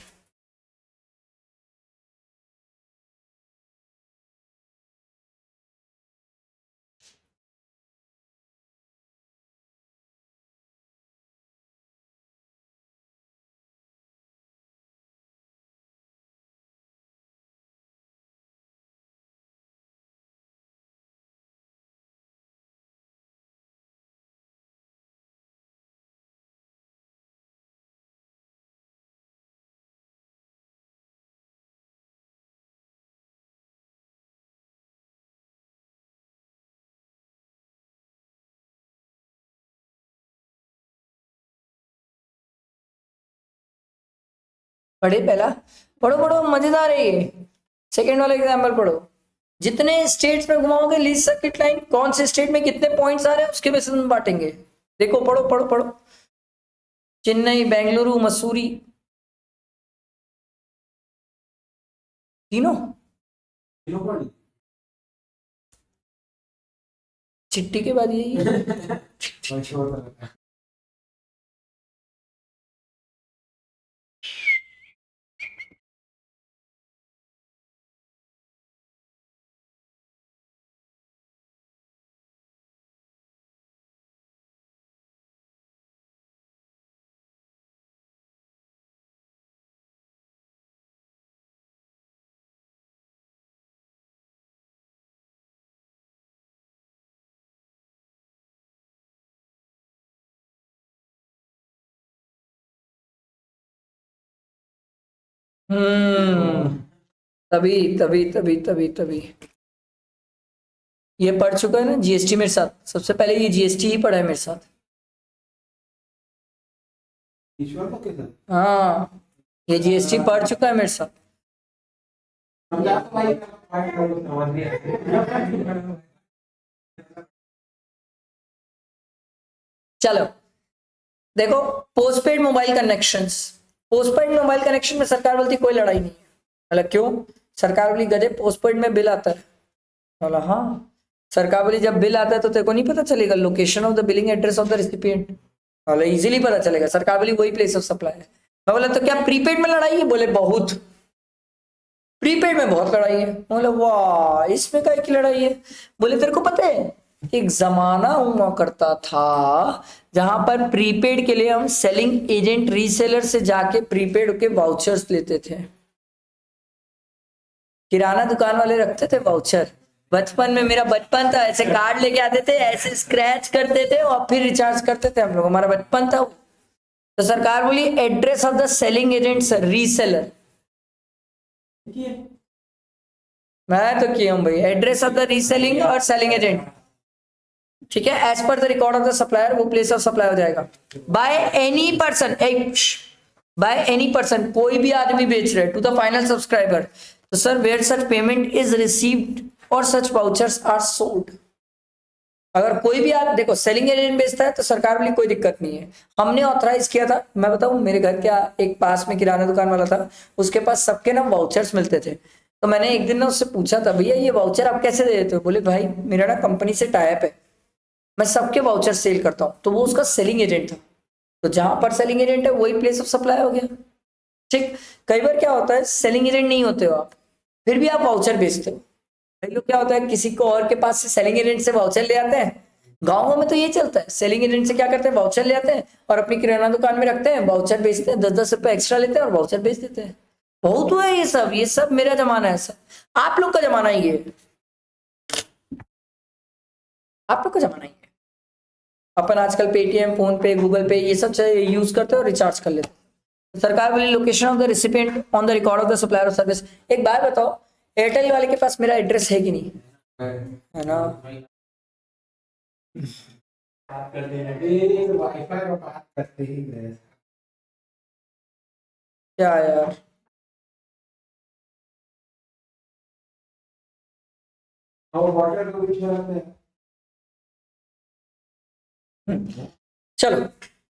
पढ़े पहला, पढ़ो पढ़ो, मजेदार है ये। सेकेंड वाला एग्जाम्पल पढ़ो, जितने स्टेट्स में घुमाओगे लीस्ट सर्किट लाइन, कौन से स्टेट में कितने पॉइंट्स आ रहे हैं उसके बेसिस में बांटेंगे। देखो पढ़ो पढ़ो पढ़ो, चेन्नई, बेंगलुरु, मसूरी, तीनों। तीनों पढ़ ली? चिट्ठी के बाद यही है। अच्छा होता रहता है। हम्म, तभी तभी तभी तभी तभी ये पढ़ चुका है ना जीएसटी मेरे साथ, सबसे पहले ये जीएसटी ही पढ़ा है मेरे साथ। ईश्वर को कैसा हाँ, ये जीएसटी पढ़ चुका है मेरे साथ। समझा तो भाई, पाठ करो, समझ नहीं आता। चलो देखो, postpaid mobile connections, postpaid mobile connection में सरकार बोलती कोई लड़ाई नहीं है। मतलब क्यों? सरकार बोली गधे पोस्टपेड में बिल आता है। बोला हाँ। सरकार बोली जब बिल आता है तो तेरे को नहीं पता चलेगा location of the billing address of the recipient? बोला इजीली पता चलेगा। सरकार बोली वही प्लेस ऑफ सप्लाई है। मैं बोला तो क्या प्रीपेड में लड़ाई है? बोले बहुत, प्रीपेड में बहुत लड़ाई है। बोले वाह, इसमें काय की लड़ाई है? बोले तेरे को पता है एक जमाना हुआ करता था जहां पर प्रीपेड के लिए हम सेलिंग एजेंट रीसेलर से जाके प्रीपेड के वाउचर्स लेते थे। किराना दुकान वाले रखते थे वाउचर। बचपन में, मेरा बचपन था, ऐसे कार्ड लेके आते थे, ऐसे स्क्रैच करते थे और फिर रिचार्ज करते थे हम लोग, हमारा बचपन था। तो सरकार बोली address of the selling agent reseller. मैं तो किया हूं भाई, एड्रेस ऑफ द रीसेलिंग और सेलिंग एजेंट, ठीक है, as per the record of the supplier वो प्लेस ऑफ सप्लाई हो जाएगा। By any person, by any person, कोई भी आदमी बेच रहे टू द फाइनल सब्सक्राइबर, तो sir where such payment is received और सच वाउचर्स आर सोल्ड। अगर कोई भी आप देखो सेलिंग एजेंट बेचता है तो सरकार वाली कोई दिक्कत नहीं है। हमने ऑथराइज किया था, मैं बताऊं, मेरे घर के एक पास में किराना दुकान वाला था, उसके पास सबके ना वाउचर्स मिलते थे। तो मैंने एक दिन ना उससे पूछा था, भैया ये वाउचर आप कैसे दे देते हो? बोले भाई मेरा ना कंपनी से टाई अप है, मैं सबके वाउचर सेल करता हूँ। तो वो उसका सेलिंग एजेंट था, तो जहां पर सेलिंग एजेंट है वही प्लेस ऑफ सप्लाई हो गया। ठीक। कई बार क्या होता है सेलिंग एजेंट नहीं होते हो आप, फिर भी आप वाउचर बेचते हो। कई लोग क्या होता है किसी को और के पास से सेलिंग एजेंट से वाउचर ले आते हैं। गाँवों में तो ये चलता है, सेलिंग एजेंट से क्या करते हैं वाउचर ले आते हैं और अपनी किराना दुकान में रखते हैं, वाउचर बेचते हैं, 10-10 रुपए एक्स्ट्रा लेते हैं और वाउचर बेच देते हैं। बहुत हुआ है ये सब मेरा जमाना है सर, आप लोग का जमाना ही है, आप लोग का जमाना ही है। अपन आजकल पेटीएम, फोन पे, गूगल पे ये सब यूज करते हो, रिचार्ज कर लेते हो। सरकार वाली location of the recipient on the record of the supplier of service. एक बात बताओ, एयरटेल वाले के पास मेरा एड्रेस है कि नहीं? है ना? बात करते हैं वाईफाई में बात करते ही गए। क्या यार, और वाटर को भी चलाते हैं। चलो,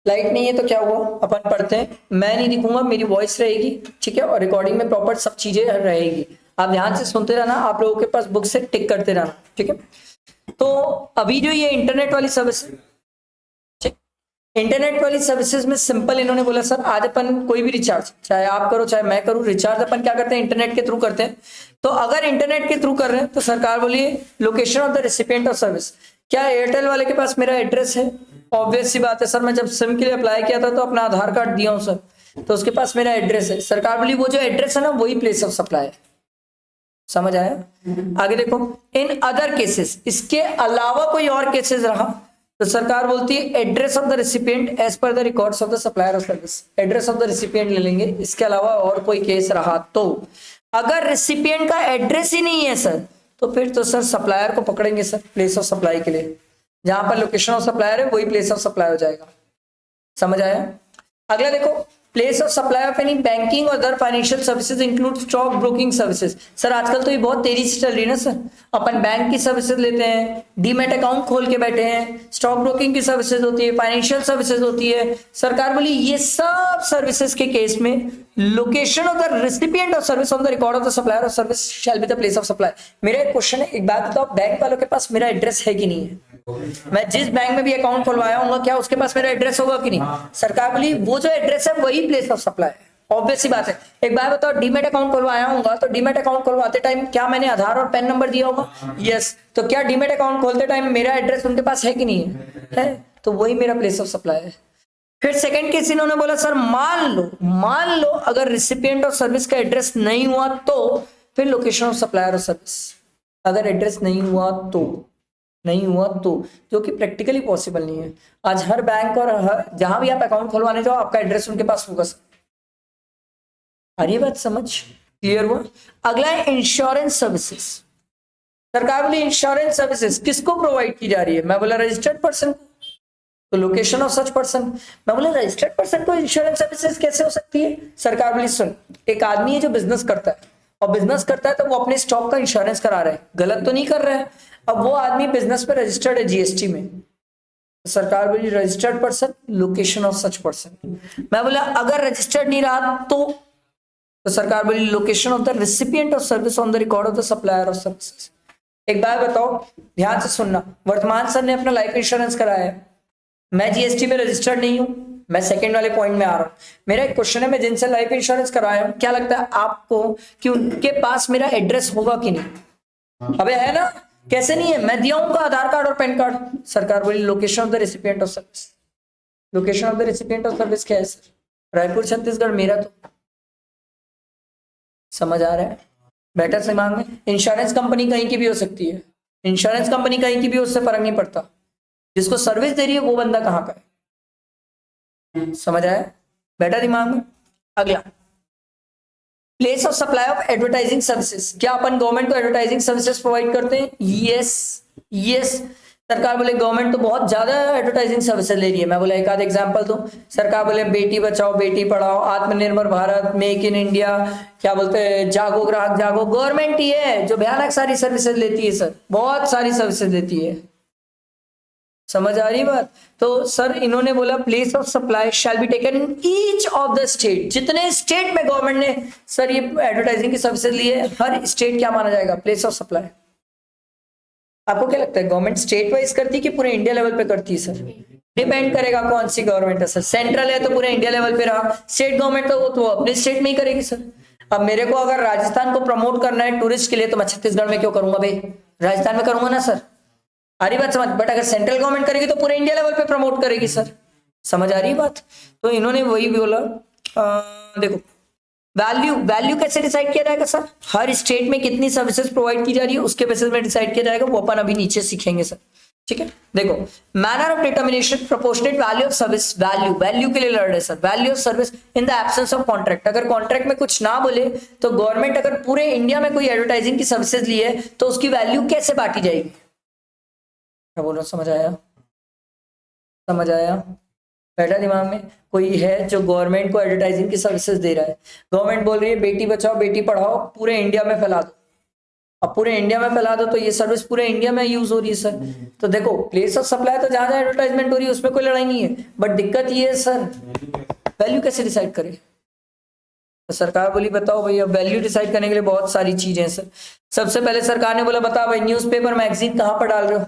लाइट नहीं है तो क्या हुआ, अपन पढ़ते हैं। मैं नहीं दिखूंगा, मेरी वॉइस रहेगी, ठीक है, और रिकॉर्डिंग में प्रॉपर सब चीजें रहेगी। आप ध्यान से सुनते रहना, आप लोगों के पास बुक से टिक करते रहना, ठीक है। तो अभी जो ये इंटरनेट वाली सर्विस, ठीक, इंटरनेट वाली सर्विसेज में सिंपल इन्होंने बोला सर आज अपन कोई भी रिचार्ज, चाहे आप करो चाहे मैं करूं, रिचार्ज अपन क्या करते हैं, इंटरनेट के थ्रू करते हैं। तो अगर इंटरनेट के थ्रू कर रहे हैं तो सरकार बोलिए location of the recipient of service. क्या एयरटेल वाले के पास मेरा एड्रेस है? ऑब्वियस सी बात है सर, मैं जब सिम के लिए अप्लाई किया था तो अपना आधार कार्ड दिया हूं सर, तो उसके पास मेरा एड्रेस है। सरकार बोली वो जो एड्रेस है ना वही प्लेस ऑफ सप्लाई है। समझ आया? आगे देखो, इन अदर केसेस, इसके अलावा कोई और केसेस रहा तो सरकार बोलती है address of the recipient as per the records of the supplier of service. Address of the recipient ले लेंगे, इसके अलावा और कोई केस रहा तो। अगर रेसिपिएंट का एड्रेस ही नहीं है सर, तो फिर तो सर सप्लायर को पकड़ेंगे सर प्लेस ऑफ सप्लाई के लिए। जहां पर लोकेशन ऑफ सप्लायर है वही प्लेस ऑफ सप्लाई हो जाएगा। समझ आया? अगला देखो, place of supply of any banking और other financial services include stock broking services. Sir आजकल तो ये बहुत तेजी से चल रही है ना सर, अपन बैंक की सर्विसेज लेते हैं, डीमैट अकाउंट खोल के बैठे हैं, स्टॉक ब्रोकिंग की सर्विसेज होती है, फाइनेंशियल सर्विसेज होती है। सरकार बोली ये सब सर्विसेज के केस में location of the recipient of service on the record of the supplier of service shell be the place of supply. मेरा एक क्वेश्चन है, एक बात बताओ, बैंक वालों के पास मेरा एड्रेस है कि नहीं है? मैं जिस बैंक में भी अकाउंट खुलवाया हूँ क्या उसके पास मेरा एड्रेस होगा कि नहीं? सरकार बोली वो जो एड्रेस है वही प्लेस ऑफ सप्लाई है। ऑब्वियस सी बात है। एक बात बताओ, डीमैट अकाउंट खुलवाया होगा तो डीमैट अकाउंट खुलवाते टाइम क्या मैंने आधार और पैन नंबर दिया होगा? यस। तो क्या डीमैट अकाउंट खोलते टाइम मेरा एड्रेस उनके पास है कि नहीं है? तो वही मेरा प्लेस ऑफ सप्लाई है। फिर सेकंड केस इन्होंने बोला सर मान लो अगर रिसिपिएंट ऑफ सर्विस का एड्रेस नहीं हुआ तो फिर location of supplier of service. अगर एड्रेस नहीं हुआ तो जो कि प्रैक्टिकली पॉसिबल नहीं है। आज हर बैंक और जहां भी आप अकाउंट खुलवाने जाओ आपका एड्रेस उनके पास होगा सर। आ रही बात समझ? क्लियर हुआ? अगला है इंश्योरेंस सर्विसेज। सरकार बोली इंश्योरेंस सर्विसेज किसको प्रोवाइड की जा रही है? मैं बोला रजिस्टर्ड पर्सन, तो लोकेशन ऑफ सच पर्सन। मैं बोला रजिस्टर्ड पर्सन को इंश्योरेंस सर्विसेज कैसे हो सकती है? सरकार बोली सुन, एक आदमी है जो बिजनेस करता है और बिजनेस करता है तो वो अपने स्टॉक का इंश्योरेंस करा रहा है, गलत तो नहीं कर रहा है। अब वो आदमी बिजनेस पे रजिस्टर्ड है जीएसटी में, तो सरकार बोली registered person location of such person. मैं बोला अगर रजिस्टर्ड नहीं रहा तो सरकार बोली location of the recipient of service on the record of the supplier of services. एक बात बताओ, ध्यान से सुनना, वर्तमान सर ने अपना लाइफ इंश्योरेंस कराया है, मैं जीएसटी में रजिस्टर्ड नहीं हूं, मैं सेकंड वाले पॉइंट में आ रहा हूं। मेरा एक क्वेश्चन है, मैं जिनसे लाइफ इंश्योरेंस कराया हूं, क्या लगता है आपको कि उनके पास मेरा एड्रेस होगा कि नहीं? अबे है ना, कैसे नहीं है? मैं दिया उनका आधार कार्ड और पैन कार्ड। सरकार बोली location of the recipient of service. Location of the recipient of service क्या है सर? रायपुर छत्तीसगढ़ मेरा। तो समझ आ रहा है? बेटर दिमाग में। इंश्योरेंस कंपनी कहीं की भी हो सकती है, इंश्योरेंस कंपनी कहीं की भी, उससे फर्क नहीं पड़ता, जिसको सर्विस दे रही है वो बंदा कहाँ का है। समझ आया? बेटा दिमाग में। अगला, place of supply of advertising services. क्या अपन गवर्नमेंट को एडवर्टाइजिंग सर्विसेज प्रोवाइड करते हैं? यस। सरकार बोले गवर्नमेंट तो बहुत ज्यादा एडवर्टाइजिंग सर्विसेज ले रही है। मैं बोला एक आध एग्जांपल दूं। सरकार बोले बेटी बचाओ बेटी पढ़ाओ, आत्मनिर्भर भारत, मेक इन इंडिया, क्या बोलते हैं, जागो ग्राहक जागो। गवर्नमेंट ही है जो भयानक सारी सर्विसेज लेती है सर, बहुत सारी सर्विसेज लेती है। समझ आ रही बात? तो सर इन्होंने बोला place of supply shall be taken in each of the state. जितने स्टेट में गवर्नमेंट ने सर ये एडवर्टाइजिंग की सर्विसेज ली है, हर स्टेट क्या माना जाएगा? Place of supply. आपको क्या लगता है गवर्नमेंट स्टेट वाइज करती है कि पूरे इंडिया लेवल पे करती है सर? डिपेंड करेगा कौन सी गवर्नमेंट है सर। सेंट्रल है तो पूरे इंडिया लेवल पे रहा, स्टेट गवर्नमेंट तो अपने स्टेट में ही करेगी सर। अब मेरे को अगर राजस्थान को प्रमोट करना है टूरिस्ट के लिए तो मैं छत्तीसगढ़ में क्यों करूंगा भाई, राजस्थान में करूंगा ना सर। आ रही बात समझ? बट अगर सेंट्रल गवर्नमेंट करेगी तो पूरे इंडिया लेवल पे प्रमोट करेगी सर। समझ आ रही बात? तो इन्होंने वही बोला। देखो वैल्यू कैसे डिसाइड किया जाएगा सर? हर स्टेट में कितनी सर्विसेज प्रोवाइड की जा रही है उसके बेसिस में डिसाइड किया जाएगा, वो अपन अभी नीचे सीखेंगे सर। ठीक है, देखो manner of determination proportionate value of service. Value के लिए लड़ रहे sir. Value of service in the absence of contract. अगर कॉन्ट्रैक्ट में कुछ ना बोले तो गवर्नमेंट अगर पूरे इंडिया में कोई एडवर्टाइजिंग की सर्विसेज ली है तो उसकी वैल्यू कैसे बांटी जाएगी? क्या बोल रहा हूं? समझ आया? समझ आया? बैठा दिमाग में? कोई है जो गवर्नमेंट को एडवर्टाइजिंग की सर्विसेज दे रहा है, गवर्नमेंट बोल रही है बेटी बचाओ बेटी पढ़ाओ पूरे इंडिया में फैला दो, अब पूरे इंडिया में फैला दो तो ये सर्विस पूरे इंडिया में यूज हो रही है सर। तो देखो प्लेस ऑफ सप्लाई तो जहां जहां एडवर्टाइजमेंट हो रही है उसमें कोई लड़ाई नहीं है, बट दिक्कत ये है सर वैल्यू कैसे डिसाइड करें। तो सरकार बोली बताओ भैया वैल्यू डिसाइड करने के लिए बहुत सारी चीजें हैं सर। सबसे पहले सरकार ने बोला बताओ भाई न्यूज़पेपर मैगजीन कहां पर डाल रहे हो,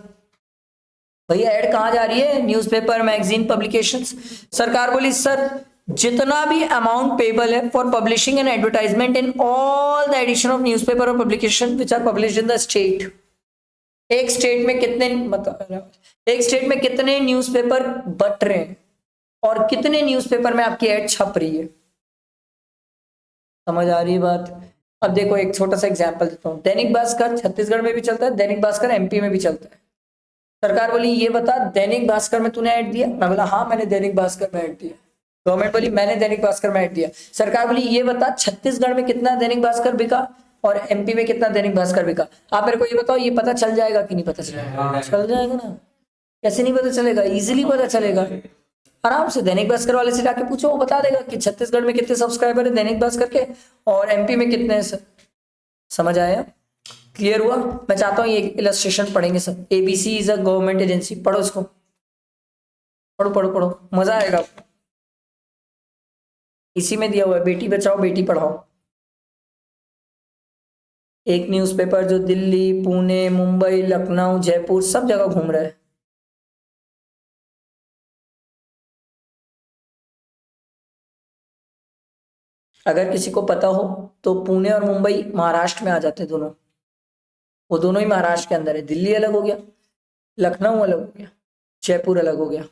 भैया ऐड कहां जा रही है, न्यूज़पेपर मैगजीन पब्लिकेशंस। सरकार बोली सर जितना भी अमाउंट पेबल है for publishing and advertisement in all the edition of newspaper और publication which are published in the state. एक स्टेट में कितने मतलब एक स्टेट में कितने न्यूज़पेपर बट रहे हैं और कितने न्यूज़पेपर में आपकी ऐड छप रही है, समझ आ रही है बात। अब देखो एक छोटा सा एग्जांपल देता हूँ, दैनिक भास्कर छत्तीसगढ़ में भी चलता है, दैनिक भास्कर एमपी में भी चलता है। सरकार बोली ये बता दैनिक भास्कर में तूने ऐड दिया, मैं बोला हाँ मैंने दैनिक भास्कर में ऐड दिया। गवर्नमेंट बोली मैंने दैनिक भास्कर में ऐड दिया। सरकार बोली ये बता छत्तीसगढ़ में कितना दैनिक भास्कर बिका और एमपी में कितना दैनिक भास्कर बिका। आप मेरे को ये बताओ ये पता चल जाएगा कि नहीं पता चलेगा, चल जाएगा ना, कैसे नहीं पता चलेगा, इजीली पता चलेगा। आराम से दैनिक भास्कर वाले से जाके पूछो वो बता देगा कि छत्तीसगढ़ में कितने सब्सक्राइबर है दैनिक भास्कर के और एमपी में कितने हैं सर। समझ आया, क्लियर हुआ। मैं चाहता हूँ ये इलस्ट्रेशन पढ़ेंगे सब। ABC is a government agency, पढ़ो इसको, पढ़ो पढ़ो पढ़ो मजा आएगा। इसी में दिया हुआ है बेटी बचाओ बेटी पढ़ाओ। एक न्यूज़पेपर जो दिल्ली पुणे मुंबई लखनऊ जयपुर सब जगह घूम रहा है। अगर किसी को पता हो तो पुणे और मुंबई महाराष्ट्र में आ जाते दोनों, वो दोनों ही महाराष्ट्र के अंदर है। दिल्ली अलग हो गया, लखनऊ अलग हो गया, जयपुर अलग हो गया।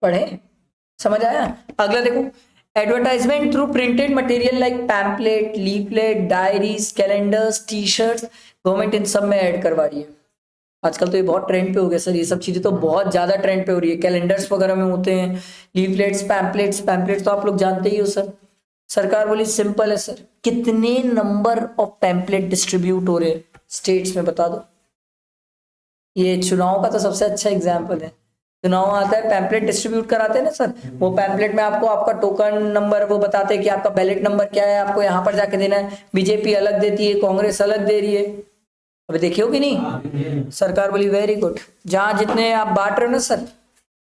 पढ़े, समझ आया। अगला देखो, advertisement through printed material like pamphlet leaflet diaries calendars T shirts, government in सब में ऐड करवा रही है। आजकल तो ये बहुत ट्रेंड पे हो गया सर, ये सब चीजें तो बहुत ज्यादा ट्रेंड पे हो रही है। कैलेंडर्स वगैरह में होते हैं, लीफलेट्स पैम्पलेट्स, पैम्पलेट्स तो आप लोग जानते ही हो सर। सरकार बोली सिंपल है सर, कितने नंबर ऑफ पैम्पलेट डिस्ट्रीब्यूट हो रहे हैं स्टेट्स में बता दो। ये चुनाव का तो सबसे अच्छा एग्जाम्पल है। चुनाव आता है पैम्पलेट डिस्ट्रीब्यूट कराते हैं ना सर, वो पैम्पलेट में आपको आपका टोकन नंबर वो बताते हैं कि आपका बैलेट नंबर क्या है, आपको यहाँ पर जाके देना है। बीजेपी अलग देती है, कांग्रेस अलग दे रही है। अभी देखिए हो कि नहीं। सरकार बोली वेरी गुड, जहां जितने आप बांट रहे हो ना सर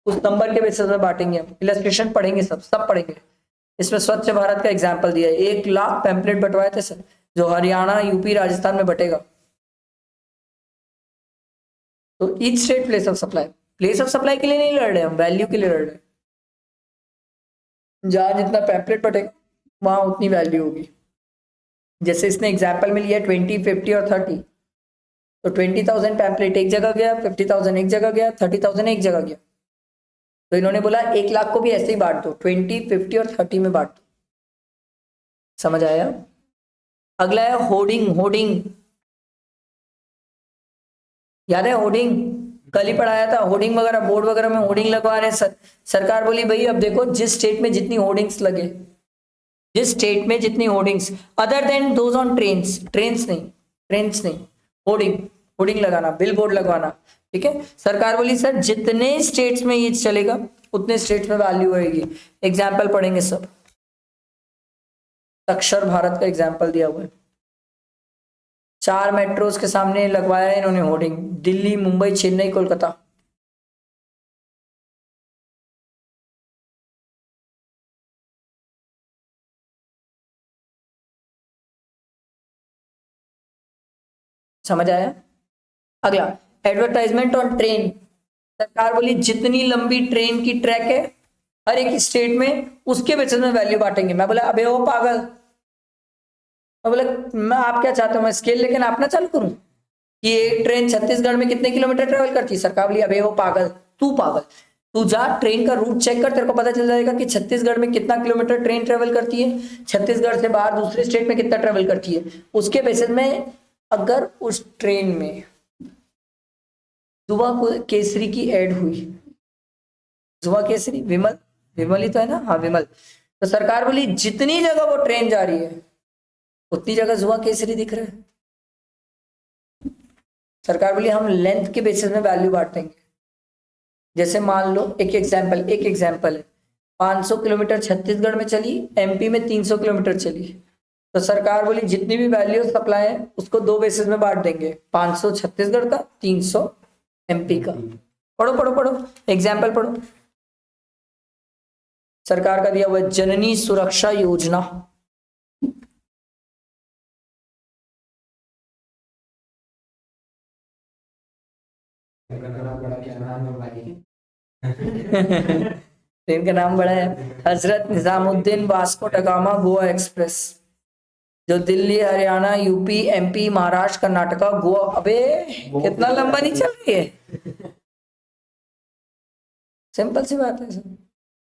उस नंबर के बेसिस में बांटेंगे हम। इलस्ट्रेशन पढ़ेंगे सब पढ़ेंगे। इसमें स्वच्छ भारत का एग्जाम्पल दिया है, 1 लाख पैम्पलेट बंटवाए थे सर, जो हरियाणा यूपी राजस्थान में बटेगा। तो each state place of supply, place of supply के लिए नहीं लड़ रहे हम, वैल्यू के लिए लड़ रहे हैं। जहां जितना पैम्पलेट बटेगा वहां उतनी वैल्यू होगी। जैसे इसने एग्जाम्पल में लिया 20 50 और 30, तो 20,000 पैम्पलेट एक जगह गया, 50,000 एक जगह गया, 30,000 एक जगह गया। तो इन्होंने बोला 1 लाख को भी ऐसे ही बांट दो, 20 50 और 30 में बांट दो। समझ आया। अगला है होर्डिंग। होर्डिंग याद है, होर्डिंग कल ही पढ़ाया था। होर्डिंग वगैरह बोर्ड वगैरह में होर्डिंग लगवा रहे हैं सर। सरकार बोली भाई अब देखो जिस स्टेट में जितनी होर्डिंग्स लगे, जिस स्टेट में जितनी hoardings other than those on trains, trains नहीं, होर्डिंग, होर्डिंग लगाना, बिल बोर्ड लगवाना, ठीक है। सरकार बोली सर जितने स्टेट्स में ये चलेगा उतने स्टेट्स में वैल्यू रहेगी। एग्जाम्पल पढ़ेंगे सब। अक्षर भारत का एग्जाम्पल दिया हुआ है। 4 मेट्रोज के सामने लगवाया है इन्होंने होर्डिंग, दिल्ली मुंबई चेन्नई कोलकाता। समझ आया। अगला एडवर्टाइजमेंट ऑन ट्रेन। सरकार बोली जितनी लंबी ट्रेन की ट्रैक है हर एक स्टेट में उसके बेसिस में वैल्यू बांटेंगे। मैं बोला अबे ओ पागल, मैं बोला मैं आप क्या चाहते हो मैं स्केल लेके नापना चालू करूं कि एक ट्रेन छत्तीसगढ़ में कितने किलोमीटर ट्रेवल करती है। सरकार बोली अबे वो पागल, तू पागल, तू जा ट्रेन का रूट चेक कर, तेरे को पता चल जाएगा कि छत्तीसगढ़ में कितना किलोमीटर ट्रेन ट्रेवल करती है, छत्तीसगढ़ से बाहर दूसरे स्टेट में कितना ट्रेवल करती है। उसके बेसिस में अगर उस ट्रेन में जुबा केसरी की ऐड हुई, जुबा केसरी विमल, विमल ही तो है ना, हाँ विमल, तो सरकार बोली जितनी जगह वो ट्रेन जा रही है उतनी जगह जुबा केसरी दिख रहा है। सरकार बोली हम लेंथ के बेसिस में वैल्यू बांटेंगे। जैसे मान लो एक एग्जाम्पल है, 500 किलोमीटर छत्तीसगढ़ में चली, एमपी में 300 किलोमीटर चली, तो सरकार बोली जितनी भी वैल्यू सप्लाई है उसको दो बेसिस में बांट देंगे, 500 छत्तीसगढ़ का, 300 एमपी का। पढ़ो पढ़ो पढ़ो, एग्जाम्पल पढ़ो। सरकार का दिया हुआ जननी सुरक्षा योजना, ट्रेन का नाम बड़ा है, Hazrat Nizamuddin Vasco da Gama Goa express, जो दिल्ली हरियाणा यूपी एमपी महाराष्ट्र कर्नाटका गोवा। अबे कितना लंबा नहीं चल रही है, सिंपल सी बात है सर।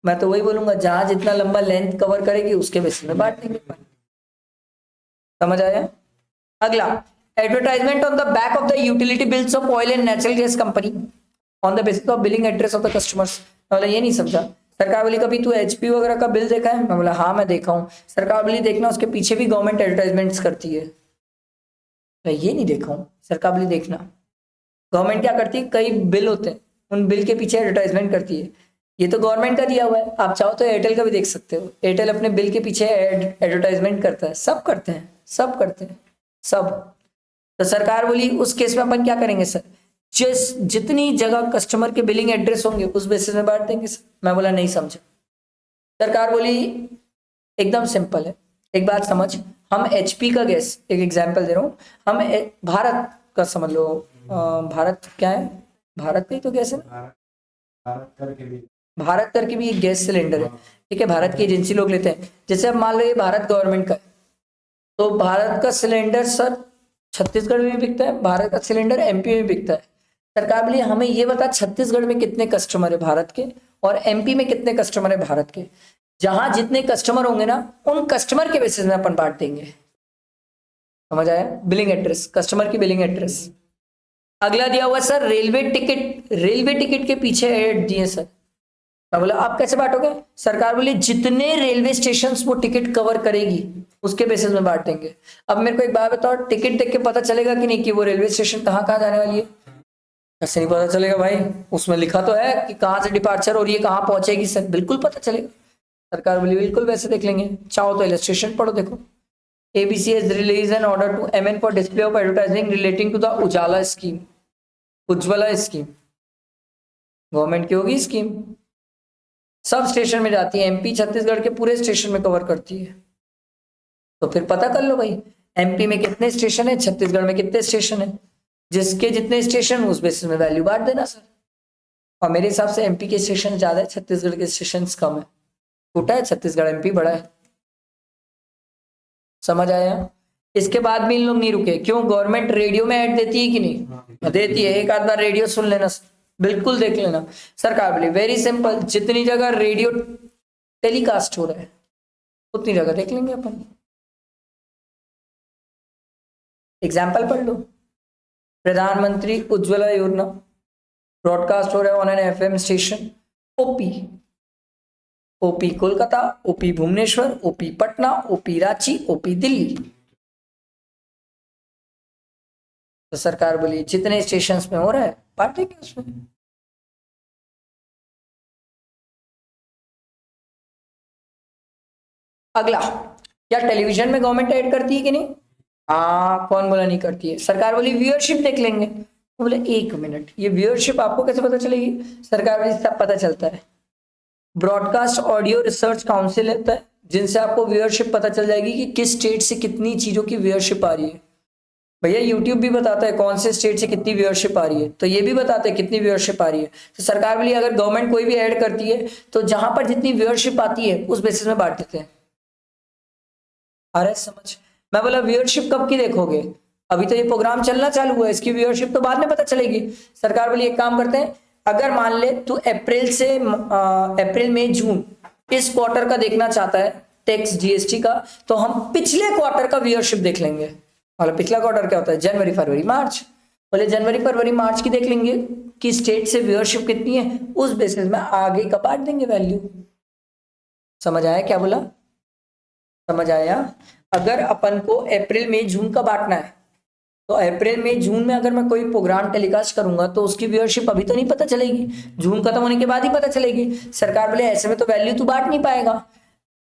मैं तो वही बोलूंगा जहां जितना लंबा लेंथ कवर करेगी उसके बेसिस में बांट देंगे। समझ आया। अगला, advertisement on the back of the utility bills of oil and natural gas company on the basis of billing address of the customers. मैं बोला ये नहीं समझा। सरकार बोली कभी तू एचपी वगैरह का बिल देखा है? मैं बोला हाँ मैं देखा हूँ। सरकार बोली देखना उसके पीछे भी गवर्नमेंट एडवर्टाइजमेंट्स करती है। मैं ये नहीं देखा हूँ। सरकार बोली देखना गवर्नमेंट क्या करती है, कई बिल होते हैं उन बिल के पीछे एडवर्टाइजमेंट करती है। ये तो गवर्नमेंट का दिया हुआ है, आप चाहो तो एयरटेल का भी देख सकते हो। एयरटेल अपने बिल के पीछे एडवर्टाइजमेंट करता है, सब करते हैं, सब करते हैं, सब। तो सरकार बोली उस केस में अपन क्या करेंगे सर, जितनी जगह कस्टमर के बिलिंग एड्रेस होंगे उस बेसिस में बांट देंगे सर। मैं बोला नहीं समझा। सरकार बोली एकदम सिंपल है, एक बात समझ, हम एचपी का गैस, एक एग्जांपल दे रहा हूँ, हम भारत का समझ लो, भारत क्या है, भारत का ही तो गैस है ना, भारत करके भी एक गैस सिलेंडर है, ठीक है, भारत की एजेंसी लोग लेते हैं। जैसे अब मान लो ये भारत गवर्नमेंट का है, तो भारत का सिलेंडर सर छत्तीसगढ़ में भी बिकता है, भारत का सिलेंडर एमपी में बिकता है। सरकार बोली हमें ये बता छत्तीसगढ़ में कितने कस्टमर है भारत के और एमपी में कितने कस्टमर है भारत के। जहां जितने कस्टमर होंगे ना उन कस्टमर के बेसिस में अपन बांट देंगे। समझ आया। बिलिंग एड्रेस, कस्टमर की बिलिंग एड्रेस। अगला दिया हुआ sir railway ticket, railway ticket के पीछे ऐड दिए सर। मैं बोला आप कैसे बांटोगे? सरकार बोली जितने रेलवे स्टेशन वो टिकट कवर करेगी उसके बेसिस में बांट देंगे। अब मेरे को एक बात बताओ, टिकट देख के पता चलेगा कि नहीं कि वो रेलवे स्टेशन कहाँ कहाँ जाने वाली है? ऐसे नहीं पता चलेगा भाई, उसमें लिखा तो है कि कहाँ से डिपार्चर हो रही है, कहाँ पहुंचेगी सर, बिल्कुल पता चलेगा। सरकार बोली बिल्कुल वैसे देख लेंगे। चाहो तो इलस्ट्रेशन पढ़ो, देखो ABC has release an order to MN for display of advertising relating to the Ujala scheme, Ujjwala scheme, government की होगी स्कीम, सब स्टेशन में जाती है, एमपी छत्तीसगढ़ के पूरे स्टेशन में कवर करती है। तो फिर पता कर लो भाई एमपी में कितने स्टेशन है, छत्तीसगढ़ में कितने स्टेशन है, जिसके जितने स्टेशन उस बेसिस में वैल्यू बांट देना सर। और मेरे हिसाब से एमपी के स्टेशन ज्यादा है, छत्तीसगढ़ के स्टेशन कम है, छोटा है छत्तीसगढ़, एमपी बड़ा है। समझ आया। इसके भी इन लोग नहीं रुके, क्यों? गवर्नमेंट रेडियो में ऐड देती है कि नहीं देती है? एक आध बार रेडियो सुन लेना, बिल्कुल देख लेना। सरकार बोली वेरी सिंपल, जितनी जगह रेडियो टेलीकास्ट हो रहा है उतनी जगह देख लेंगे अपन। एग्जाम्पल पढ़ लो, प्रधानमंत्री उज्ज्वला योजना ब्रॉडकास्ट हो रहा है on an FM station OP, OP Kolkata, OP Bhubaneswar, OP Patna, OP Ranchi, OP Delhi. तो सरकार बोली जितने स्टेशन में हो रहा है बांट देंगे उसमें। अगला, क्या टेलीविजन में गवर्नमेंट ऐड करती है कि नहीं? हाँ, कौन बोला नहीं करती है? सरकार बोली व्यूअरशिप देख लेंगे। तो बोले एक मिनट, ये व्यूअरशिप आपको कैसे पता चलेगी? सरकार बोली सब पता चलता है, ब्रॉडकास्ट ऑडियो रिसर्च काउंसिल होता है जिनसे आपको व्यूअरशिप पता चल जाएगी कि किस स्टेट से कितनी चीजों की व्यूअरशिप आ रही है। भैया यूट्यूब भी बताता है कौन से स्टेट से कितनी व्यूअरशिप आ रही है, तो ये भी बताते हैं कितनी व्यूअरशिप आ रही है। तो सरकार बोली अगर गवर्नमेंट कोई भी ऐड करती है तो जहां पर जितनी व्यूअरशिप आती है उस बेसिस में बांट देते हैं। अरे समझ। मैं बोला व्यूअरशिप कब की देखोगे? अभी तो ये प्रोग्राम चलना चालू हुआ है, इसकी व्यूअरशिप तो बाद में पता चलेगी। सरकार बोली एक काम करते हैं, अगर मान ले तू अप्रैल मई जून इस क्वार्टर का देखना चाहता है टैक्स जीएसटी का, तो हम पिछले क्वार्टर का व्यूअरशिप देख लेंगे। मतलब पिछला क्वार्टर क्या होता है, जनवरी फरवरी मार्च। बोले जनवरी फरवरी मार्च की देख लेंगे कि स्टेट से व्यूअरशिप कितनी है, उस बेसिस में आगे का बांट देंगे वैल्यू। समझ आया क्या बोला, समझ आया। अगर अपन को अप्रैल मई जून का बांटना है तो अप्रैल मई जून में अगर मैं कोई प्रोग्राम टेलीकास्ट करूंगा तो उसकी व्यूअरशिप अभी तो नहीं पता चलेगी, जून खत्म होने के बाद ही पता चलेगी। सरकार बोले ऐसे में तो वैल्यू तू बांट नहीं पाएगा,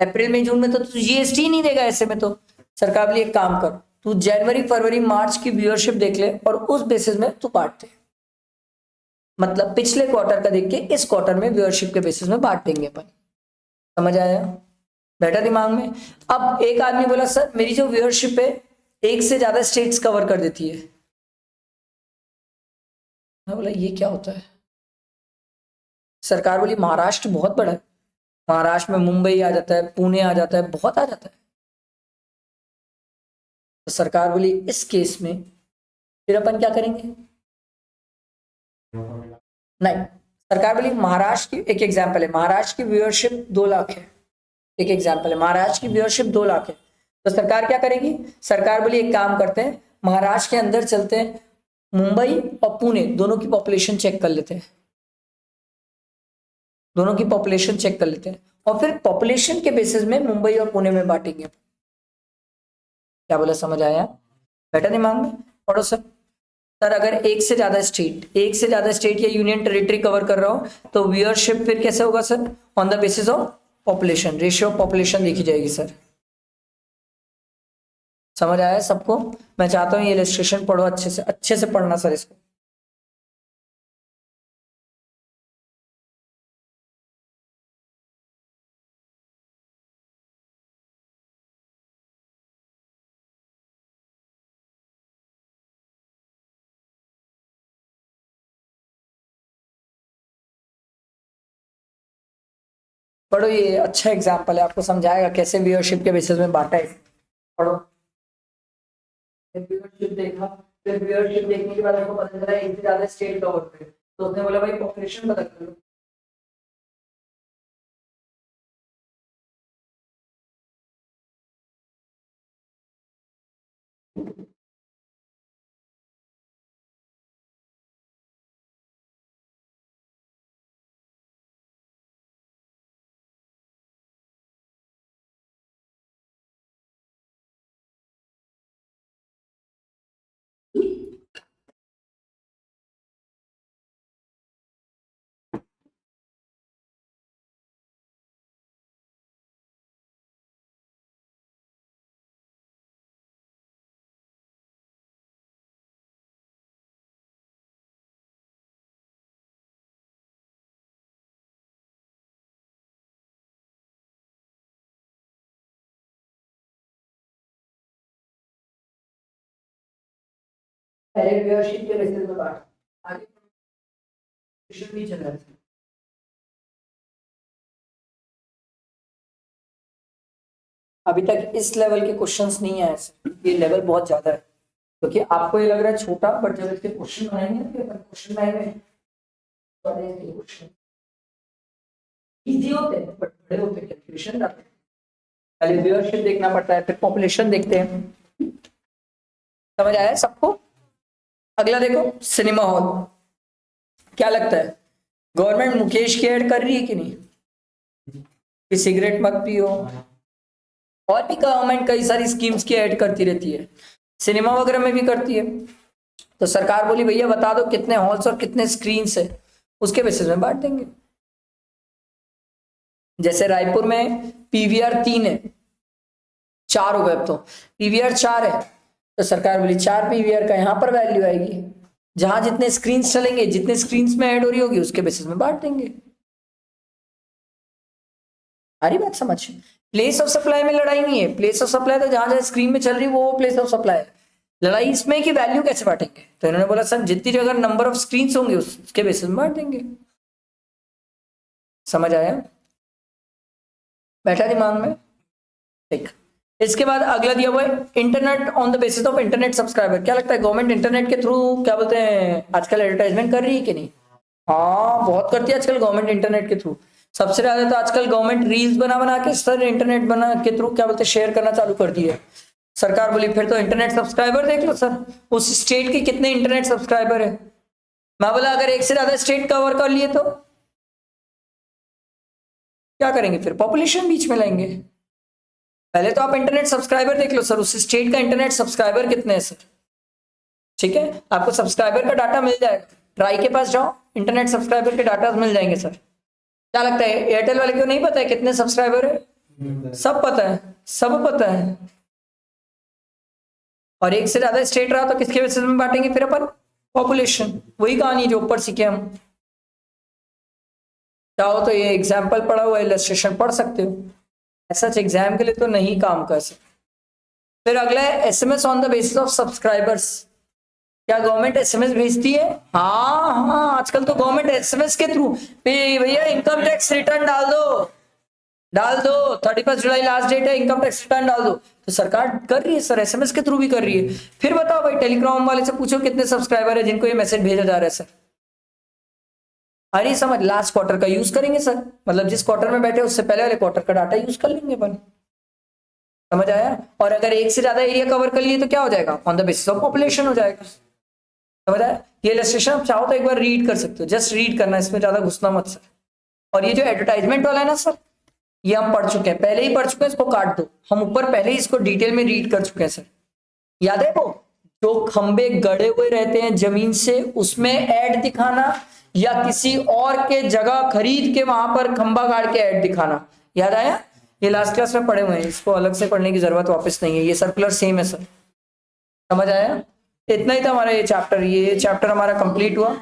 अप्रैल मई जून में तो तू जीएसटी नहीं देगा ऐसे में। तो सरकार बोले एक काम कर, तू जनवरी फरवरी मार्च की व्यूअरशिप देख ले और उस बेसिस में तू बांट दे। मतलब पिछले क्वार्टर का देख के इस क्वार्टर में व्यूअरशिप के बेसिस में बांट देंगे अपन। समझ आया, बैठा दिमाग में। अब एक आदमी बोला सर मेरी जो व्यूअरशिप है एक से ज्यादा स्टेट्स कवर कर देती है। मैं बोला ये क्या होता है। सरकार बोली महाराष्ट्र बहुत बड़ा है, महाराष्ट्र में मुंबई आ जाता है, पुणे आ जाता है, बहुत आ जाता है। तो सरकार बोली इस केस में फिर अपन क्या करेंगे। नहीं, सरकार बोली महाराष्ट्र की एक एग्जांपल है, महाराष्ट्र की व्यूअरशिप 2 लाख है, एक एग्जांपल है, महाराष्ट्र की व्यूअरशिप 2 लाख है। तो सरकार क्या करेगी, सरकार बोली एक काम करते हैं महाराष्ट्र के अंदर चलते हैं, मुंबई और पुणे दोनों की पॉपुलेशन चेक कर लेते हैं, दोनों की पॉपुलेशन चेक कर लेते हैं और फिर पॉपुलेशन के बेसिस में मुंबई और पुणे में बांटेंगे। क्या बोला, समझ आया, बैठा दिमाग में। पढ़ो सर। सर अगर एक से ज्यादा स्टेट या यूनियन टेरिटरी कवर कर रहा हूं तो व्यूअरशिप फिर कैसे होगा sir, on the basis of population, ratio of population देखी जाएगी सर। समझ आया सबको। मैं चाहता हूँ ये इलस्ट्रेशन पढ़ो अच्छे से पढ़ना सर इसको। पढ़ो, ये अच्छा एग्जाम्पल है, आपको समझाएगा कैसे व्यूअरशिप के बेसिस में बांटा है। पढ़ो। व्यूअरशिप देखा, फिर व्यूअरशिप देखने के बाद आपको पता चला एक से ज्यादा स्टेट कवर पे, तो उसने बोला भाई पॉपुलेशन पता कर लो। पहले व्यूअरशिप के बेसिस में बांटा, आगे पॉपुलेशन नहीं चल रहा था। अभी तक इस लेवल के क्वेश्चंस नहीं आए सर, ये लेवल बहुत ज्यादा है, क्योंकि आपको ये लग रहा है छोटा, बट जब इसके क्वेश्चन बनाएंगे ना, क्वेश्चन बनाएंगे क्वेश्चन इजी होते हैं बट बड़े होते हैं, कैलकुलेशन आते हैं। पहले व्यूअरशिप देखना पड़ता है, फिर पॉपुलेशन देखते हैं। समझ आया सबको। अगला देखो, सिनेमा हॉल। क्या लगता है गवर्नमेंट मुकेश की ऐड कर रही है कि नहीं, कि सिगरेट मत पियो, और भी गवर्नमेंट कई सारी स्कीम्स की ऐड करती रहती है, सिनेमा वगैरह में भी करती है। तो सरकार बोली भैया बता दो कितने हॉल्स और कितने स्क्रीन्स है, उसके बेसिस में बांट देंगे। जैसे रायपुर में पीवीआर 3 है, 4 हो गए अब तो, पीवीआर 4 है, तो सरकार बोली 4 पीवीआर का यहाँ पर वैल्यू आएगी, जहां जितने स्क्रीन्स चलेंगे, जितने स्क्रीन्स में ऐड हो रही होगी उसके बेसिस में बांट देंगे। सारी बात समझ। प्लेस ऑफ सप्लाई में लड़ाई नहीं है, प्लेस ऑफ सप्लाई तो जहां जहां स्क्रीन में चल रही है वो प्लेस ऑफ सप्लाई है। लड़ाई इसमें कि वैल्यू कैसे बांटेंगे, तो इन्होंने बोला सर जितनी जगह नंबर ऑफ स्क्रीन होंगे उसके बेसिस में बांट देंगे। समझ आया, बैठा दिमाग में। ठीक, इसके बाद अगला दिया हुआ है internet on the basis of internet subscriber. क्या लगता है गवर्नमेंट इंटरनेट के थ्रू क्या बोलते हैं आजकल एडवर्टाइजमेंट कर रही है कि नहीं, हाँ बहुत करती है आजकल गवर्नमेंट इंटरनेट के थ्रू। सबसे ज्यादा तो आजकल गवर्नमेंट रील्स बना बना के सर इंटरनेट बना के थ्रू क्या बोलते शेयर करना चालू कर दिया है। सरकार बोली फिर तो इंटरनेट सब्सक्राइबर देख लो सर, उस स्टेट के कितने इंटरनेट सब्सक्राइबर है। मैं बोला अगर एक से ज्यादा स्टेट कवर कर लिए तो क्या करेंगे, फिर पॉपुलेशन बीच में लाएंगे। पहले तो आप इंटरनेट सब्सक्राइबर देख लो सर, उस स्टेट का इंटरनेट सब्सक्राइबर कितने हैं सर। ठीक है, आपको सब्सक्राइबर का डाटा मिल जाएगा, ट्राई के पास जाओ, इंटरनेट सब्सक्राइबर के डाटा मिल जाएंगे सर। क्या लगता है एयरटेल वाले को नहीं पता है कितने सब्सक्राइबर है? सब पता है, सब पता है। और एक से ज्यादा स्टेट रहा तो किसके बेसिस में बांटेंगे फिर अपन? पॉपुलेशन। वही कहानी जो ऊपर सीखे हम। चाहो तो ये एग्जाम्पल पढ़ा हुआ इलस्ट्रेशन पढ़ सकते हो, ऐसा एग्जाम के लिए तो नहीं काम कर सकते। फिर अगला है SMS on the basis of subscribers. क्या गवर्नमेंट एसएमएस भेजती है? हाँ हाँ, आजकल तो गवर्नमेंट एसएमएस के थ्रू भैया इनकम टैक्स रिटर्न डाल दो, डाल दो, 31 जुलाई लास्ट डेट है, इनकम टैक्स रिटर्न डाल दो। तो सरकार कर रही है सर, एसएमएस के थ्रू भी कर रही है। फिर बताओ भाई टेलीकॉम वाले से पूछो कितने सब्सक्राइबर है जिनको ये मैसेज भेजा जा रहा है सर। अरे समझ, लास्ट क्वार्टर का यूज करेंगे सर, मतलब जिस क्वार्टर में बैठे उससे पहले वाले क्वार्टर का डाटा यूज कर लेंगे अपन। समझ आया? और अगर एक से ज्यादा एरिया कवर कर लिए तो क्या हो जाएगा? On the basis of population हो जाएगा। समझ आया? ये इलस्ट्रेशन आप चाहो तो एक बार रीड कर सकते हो, जस्ट रीड करना, इसमें ज्यादा घुसना मत सर। और ये जो एडवर्टाइजमेंट वाला है ना सर, ये हम पढ़ चुके हैं, पहले ही पढ़ चुके हैं, इसको काट दो। हम ऊपर पहले ही इसको डिटेल में रीड कर चुके हैं सर। याद है वो जो खंबे गड़े हुए रहते हैं जमीन से, उसमें ऐड दिखाना, या किसी और के जगह खरीद के वहां पर खंबा गाड़ के ऐड दिखाना। याद आया? ये लास्ट क्लास में पढ़े हुए हैं, इसको अलग से पढ़ने की जरूरत वापस नहीं है, ये सर्कुलर सेम है सर। समझ आया? इतना ही था हमारा ये चैप्टर। ये चैप्टर हमारा कंप्लीट हुआ,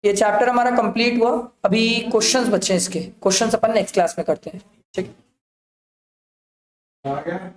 ये चैप्टर हमारा कंप्लीट हुआ। अभी क्वेश्चंस बचे हैं, इसके क्वेश्चंस अपन नेक्स्ट क्लास में करते हैं। ठीक है। आ गया।